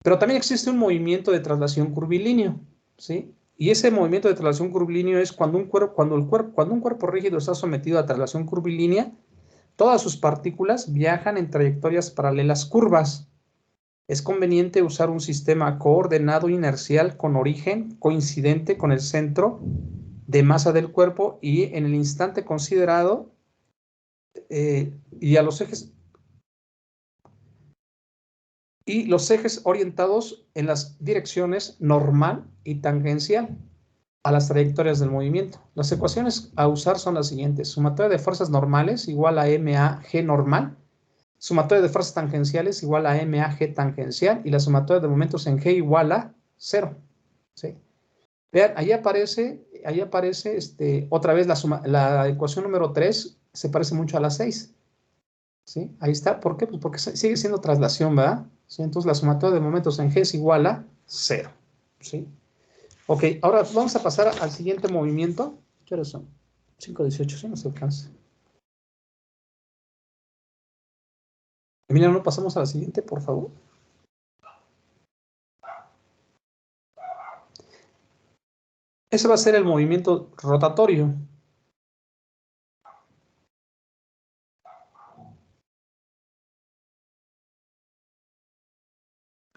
Pero también existe un movimiento de traslación curvilíneo. ¿Sí? Y ese movimiento de traslación curvilíneo es cuando un cuerpo rígido está sometido a traslación curvilínea, todas sus partículas viajan en trayectorias paralelas curvas. Es conveniente usar un sistema coordenado inercial con origen coincidente con el centro de masa del cuerpo y en el instante considerado y a los ejes orientados en las direcciones normal y tangencial a las trayectorias del movimiento. Las ecuaciones a usar son las siguientes. Sumatoria de fuerzas normales igual a MAG normal. Sumatoria de fuerzas tangenciales igual a MAG tangencial. Y la sumatoria de momentos en G igual a 0. ¿Sí? Vean, ahí aparece otra vez la ecuación número 3 se parece mucho a la 6. ¿Sí? Ahí está. ¿Por qué? Pues porque sigue siendo traslación, ¿verdad? ¿Sí? Entonces la sumatoria de momentos en G es igual a 0. ¿Sí? Ok, ahora vamos a pasar al siguiente movimiento. ¿Qué horas son? 5:18, ¿sí? No se alcanza. Emiliano, ¿no pasamos a la siguiente, por favor? Ese va a ser el movimiento rotatorio.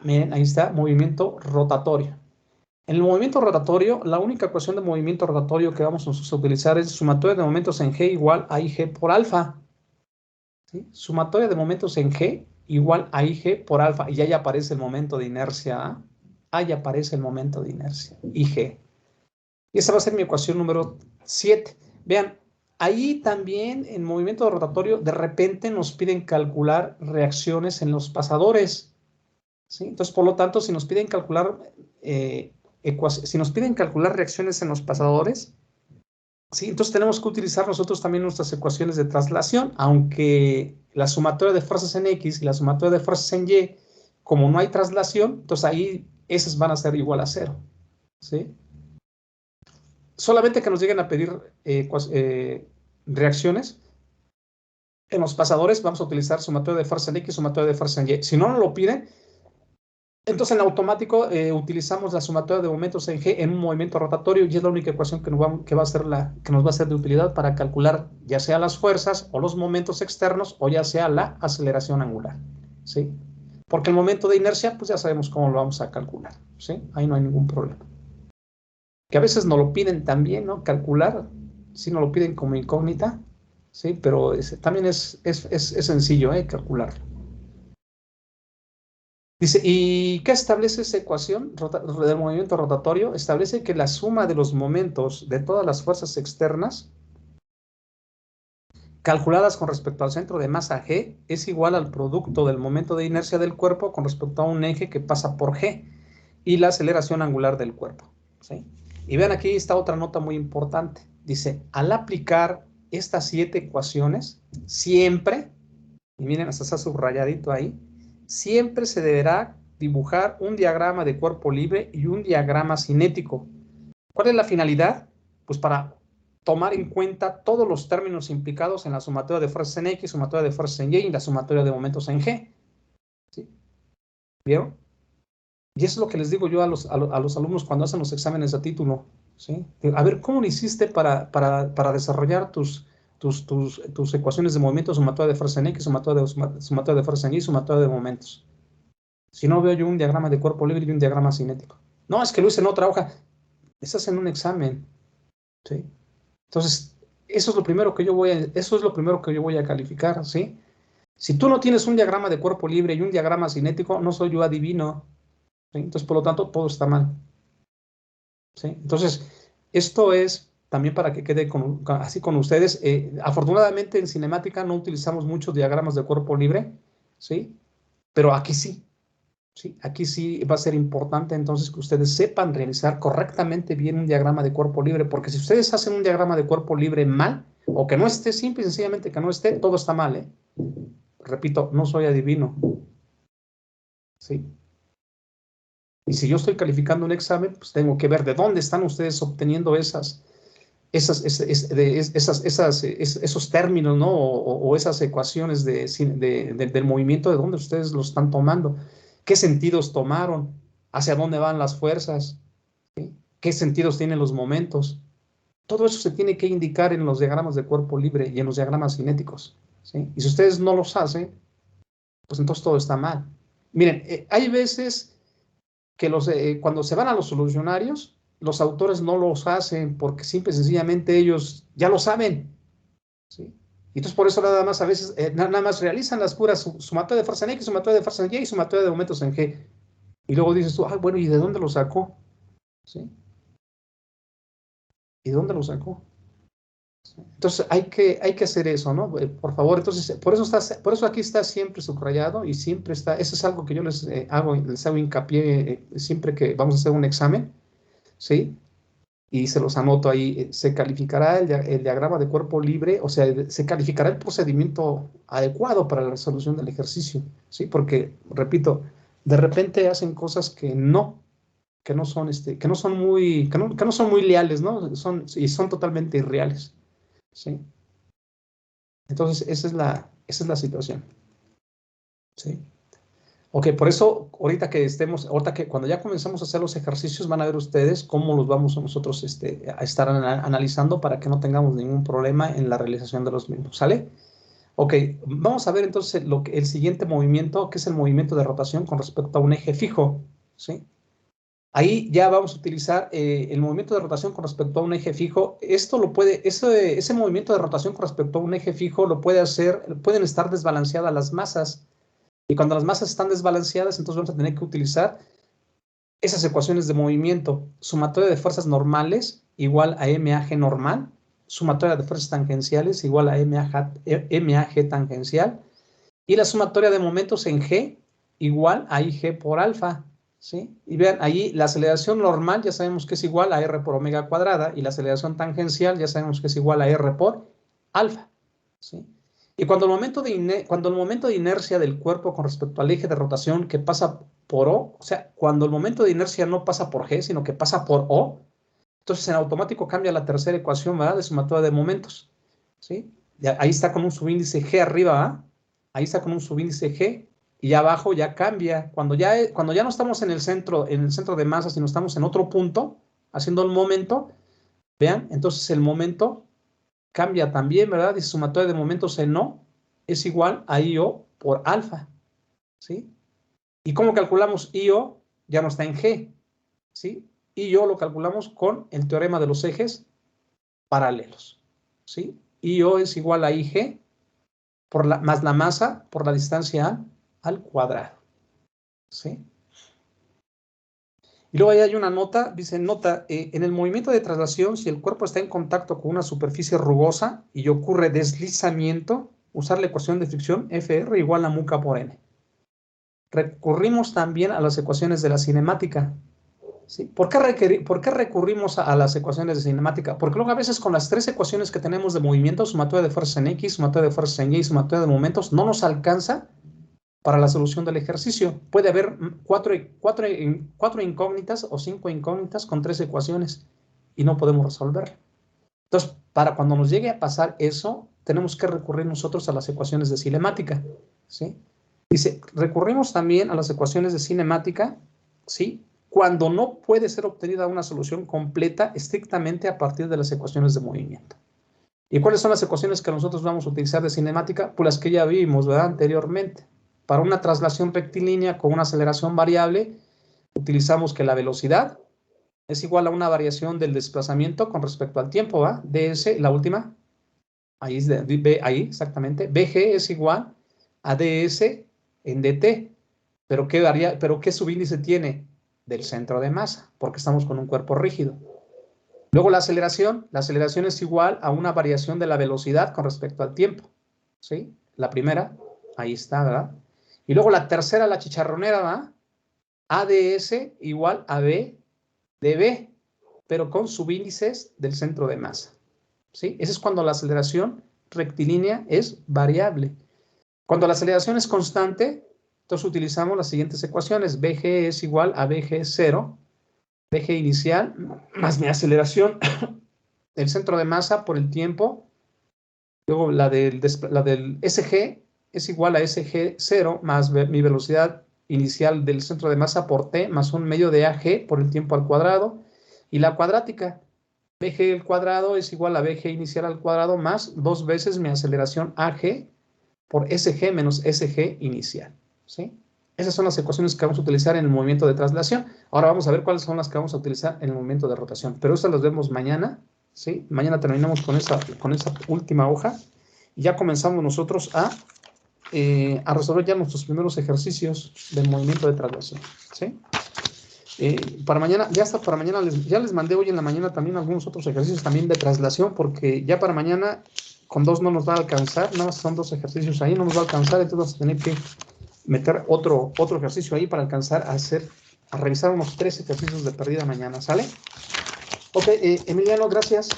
Miren, ahí está, movimiento rotatorio. En el movimiento rotatorio, la única ecuación de movimiento rotatorio que vamos a utilizar es sumatoria de momentos en G igual a IG por alfa. ¿Sí? Sumatoria de momentos en G igual a IG por alfa. Y ahí aparece el momento de inercia. ¿Eh? Ahí aparece el momento de inercia, IG. Y esa va a ser mi ecuación número 7. Vean, ahí también en movimiento rotatorio de repente nos piden calcular reacciones en los pasadores. ¿Sí? Entonces, por lo tanto, si nos piden calcular reacciones en los pasadores, ¿sí? Entonces tenemos que utilizar nosotros también nuestras ecuaciones de traslación, aunque la sumatoria de fuerzas en X y la sumatoria de fuerzas en Y, como no hay traslación, entonces ahí esas van a ser igual a 0. ¿Sí? Solamente que nos lleguen a pedir reacciones en los pasadores, vamos a utilizar sumatoria de fuerza en X, sumatoria de fuerza en Y. Si no nos lo piden, entonces en automático utilizamos la sumatoria de momentos en G en un movimiento rotatorio y es la única ecuación que nos va a ser de utilidad para calcular ya sea las fuerzas o los momentos externos o ya sea la aceleración angular. ¿Sí? Porque el momento de inercia, pues ya sabemos cómo lo vamos a calcular. ¿Sí? Ahí no hay ningún problema. Que a veces nos lo piden también, ¿no? Calcular, sí nos lo piden como incógnita, ¿sí? Pero también es sencillo, calcularlo. Dice, ¿y qué establece esa ecuación del movimiento rotatorio? Establece que la suma de los momentos de todas las fuerzas externas calculadas con respecto al centro de masa G, es igual al producto del momento de inercia del cuerpo con respecto a un eje que pasa por G y la aceleración angular del cuerpo, ¿sí? Y vean, aquí está otra nota muy importante. Dice, al aplicar estas 7 ecuaciones, siempre, y miren, hasta está subrayadito ahí, siempre se deberá dibujar un diagrama de cuerpo libre y un diagrama cinético. ¿Cuál es la finalidad? Pues para tomar en cuenta todos los términos implicados en la sumatoria de fuerzas en X, sumatoria de fuerzas en Y y la sumatoria de momentos en G. ¿Sí? ¿Vieron? Y eso es lo que les digo yo a los alumnos cuando hacen los exámenes a título, ¿sí? A ver, ¿cómo lo hiciste para desarrollar tus ecuaciones de movimiento, sumatoria de fuerza en X, sumatoria de fuerza en Y, sumatoria de momentos? Si no veo yo un diagrama de cuerpo libre y un diagrama cinético. No, es que lo hice en otra hoja. Estás en un examen, ¿sí? Entonces, eso es lo primero que yo voy a calificar, ¿sí? Si tú no tienes un diagrama de cuerpo libre y un diagrama cinético, no soy yo adivino, ¿sí? Entonces, por lo tanto, todo está mal, ¿sí? Entonces, esto es también para que quede así con ustedes. Afortunadamente, en cinemática no utilizamos muchos diagramas de cuerpo libre, ¿sí? Pero aquí sí. Sí, aquí sí va a ser importante entonces que ustedes sepan realizar correctamente bien un diagrama de cuerpo libre, porque si ustedes hacen un diagrama de cuerpo libre mal, o que no esté, simple y sencillamente que no esté, todo está mal, ¿eh? Repito, no soy adivino, ¿sí? Y si yo estoy calificando un examen, pues tengo que ver de dónde están ustedes obteniendo esos términos, ¿no? O esas ecuaciones del movimiento, de dónde ustedes lo están tomando, qué sentidos tomaron, hacia dónde van las fuerzas, ¿sí? ¿Qué sentidos tienen los momentos? Todo eso se tiene que indicar en los diagramas de cuerpo libre y en los diagramas cinéticos, ¿sí? Y si ustedes no los hacen, pues entonces todo está mal. Miren, hay veces que cuando se van a los solucionarios, los autores no los hacen porque simple y sencillamente ellos ya lo saben, ¿sí? Y entonces por eso nada más a veces, nada más realizan las puras sumatoria de fuerza en X, sumatoria de fuerza en Y y sumatoria de momentos en G. Y luego dices tú, bueno, ¿y de dónde lo sacó? ¿Sí? ¿Y de dónde lo sacó? ¿Sí? Entonces hay que hacer eso, ¿no? Por favor, entonces, por eso aquí está siempre subrayado y siempre está, eso es algo que yo les hago hincapié siempre que vamos a hacer un examen, ¿sí? Y se los anoto ahí, se calificará el diagrama de cuerpo libre, o sea, se calificará el procedimiento adecuado para la resolución del ejercicio, ¿sí? Porque, repito, de repente hacen cosas que no son, que no son muy leales, ¿no? Y son totalmente irreales, ¿sí? Entonces, esa es la situación, ¿sí? Ok, por eso, ahorita que cuando ya comenzamos a hacer los ejercicios, van a ver ustedes cómo los vamos nosotros a estar analizando para que no tengamos ningún problema en la realización de los mismos, ¿sale? Ok, vamos a ver entonces el siguiente movimiento, que es el movimiento de rotación con respecto a un eje fijo, ¿sí? Ahí ya vamos a utilizar el movimiento de rotación con respecto a un eje fijo. Ese movimiento de rotación con respecto a un eje fijo pueden estar desbalanceadas las masas. Y cuando las masas están desbalanceadas, entonces vamos a tener que utilizar esas ecuaciones de movimiento. Sumatoria de fuerzas normales igual a MAG normal. Sumatoria de fuerzas tangenciales igual a MAG tangencial. Y la sumatoria de momentos en G igual a IG por alfa, ¿sí? Y vean, ahí la aceleración normal ya sabemos que es igual a R por omega cuadrada y la aceleración tangencial ya sabemos que es igual a R por alfa, ¿sí? Y cuando el momento de inercia del cuerpo con respecto al eje de rotación que pasa por O, o sea, cuando el momento de inercia no pasa por G, sino que pasa por O, entonces en automático cambia la tercera ecuación, ¿verdad? De sumatoria de momentos, ¿sí? Ahí está con un subíndice G arriba, ¿verdad? Ahí está con un subíndice G y ya abajo ya cambia. Cuando ya no estamos en el centro de masa, sino estamos en otro punto, haciendo el momento, vean, entonces el momento cambia también, ¿verdad? Dice sumatoria de momentos en O es igual a IO por alfa, ¿sí? ¿Y cómo calculamos IO? Ya no está en G, ¿sí? IO lo calculamos con el teorema de los ejes paralelos, ¿sí? IO es igual a IG más la masa por la distancia al cuadrado, ¿sí? Y luego ahí hay una nota, dice, nota, en el movimiento de traslación, si el cuerpo está en contacto con una superficie rugosa y ocurre deslizamiento, usar la ecuación de fricción Fr igual a mu k por n. Recurrimos también a las ecuaciones de la cinemática. ¿Sí? ¿Por qué recurrimos a las ecuaciones de cinemática? Porque luego a veces con las 3 ecuaciones que tenemos de movimiento, sumatoria de fuerzas en X, sumatoria de fuerzas en Y, sumatoria de momentos, no nos alcanza para la solución del ejercicio. Puede haber 4 incógnitas o 5 incógnitas con 3 ecuaciones y no podemos resolver. Entonces, para cuando nos llegue a pasar eso, tenemos que recurrir nosotros a las ecuaciones de cinemática, ¿sí? Dice, recurrimos también a las ecuaciones de cinemática, ¿sí? Cuando no puede ser obtenida una solución completa estrictamente a partir de las ecuaciones de movimiento. ¿Y cuáles son las ecuaciones que nosotros vamos a utilizar de cinemática? Pues las que ya vimos, ¿verdad? Anteriormente. Para una traslación rectilínea con una aceleración variable, utilizamos que la velocidad es igual a una variación del desplazamiento con respecto al tiempo, ¿va? ds, la última, ahí, ahí exactamente, bg es igual a ds en dt, pero ¿qué subíndice tiene? Del centro de masa, porque estamos con un cuerpo rígido. Luego la aceleración es igual a una variación de la velocidad con respecto al tiempo, ¿sí? La primera, ahí está, ¿verdad? Y luego la tercera, la chicharronera, ¿va? ADS igual a B dB, pero con subíndices del centro de masa, ¿sí? Ese es cuando la aceleración rectilínea es variable. Cuando la aceleración es constante, entonces utilizamos las siguientes ecuaciones. BG es igual a BG0, BG inicial, más mi aceleración del centro de masa por el tiempo. Luego la del SG es igual a SG0 más mi velocidad inicial del centro de masa por T más un medio de AG por el tiempo al cuadrado. Y la cuadrática, BG al cuadrado es igual a BG inicial al cuadrado más 2 veces mi aceleración AG por SG menos SG inicial, ¿sí? Esas son las ecuaciones que vamos a utilizar en el movimiento de traslación. Ahora vamos a ver cuáles son las que vamos a utilizar en el movimiento de rotación. Pero estas las vemos mañana, ¿sí? Mañana terminamos con esa última hoja y ya comenzamos nosotros a resolver ya nuestros primeros ejercicios del movimiento de traslación, ¿sí? Para mañana, ya hasta para mañana, ya les mandé hoy en la mañana también algunos otros ejercicios también de traslación, porque ya para mañana con 2 no nos va a alcanzar, nada más son 2 ejercicios ahí, no nos va a alcanzar, entonces vamos a tener que meter otro ejercicio ahí para alcanzar a revisar unos 3 ejercicios de perdida mañana, ¿sale? Ok, Emiliano, gracias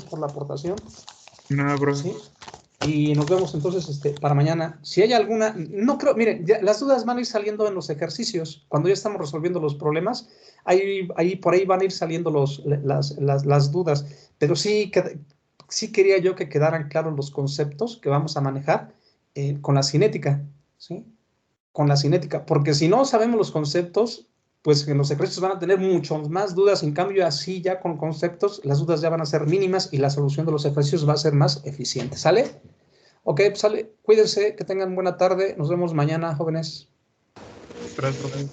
por la aportación. Nada, profe. ¿Sí? Y nos vemos entonces para mañana. Si hay alguna, no creo, miren, las dudas van a ir saliendo en los ejercicios. Cuando ya estamos resolviendo los problemas, por ahí van a ir saliendo las dudas. Pero sí quería yo que quedaran claros los conceptos que vamos a manejar con la cinética, ¿sí? Con la cinética. Porque si no sabemos los conceptos, pues en los ejercicios van a tener muchas más dudas. En cambio, así ya con conceptos, las dudas ya van a ser mínimas y la solución de los ejercicios va a ser más eficiente. ¿Sale? Ok, pues sale. Cuídense, que tengan buena tarde. Nos vemos mañana, jóvenes. Gracias, profe.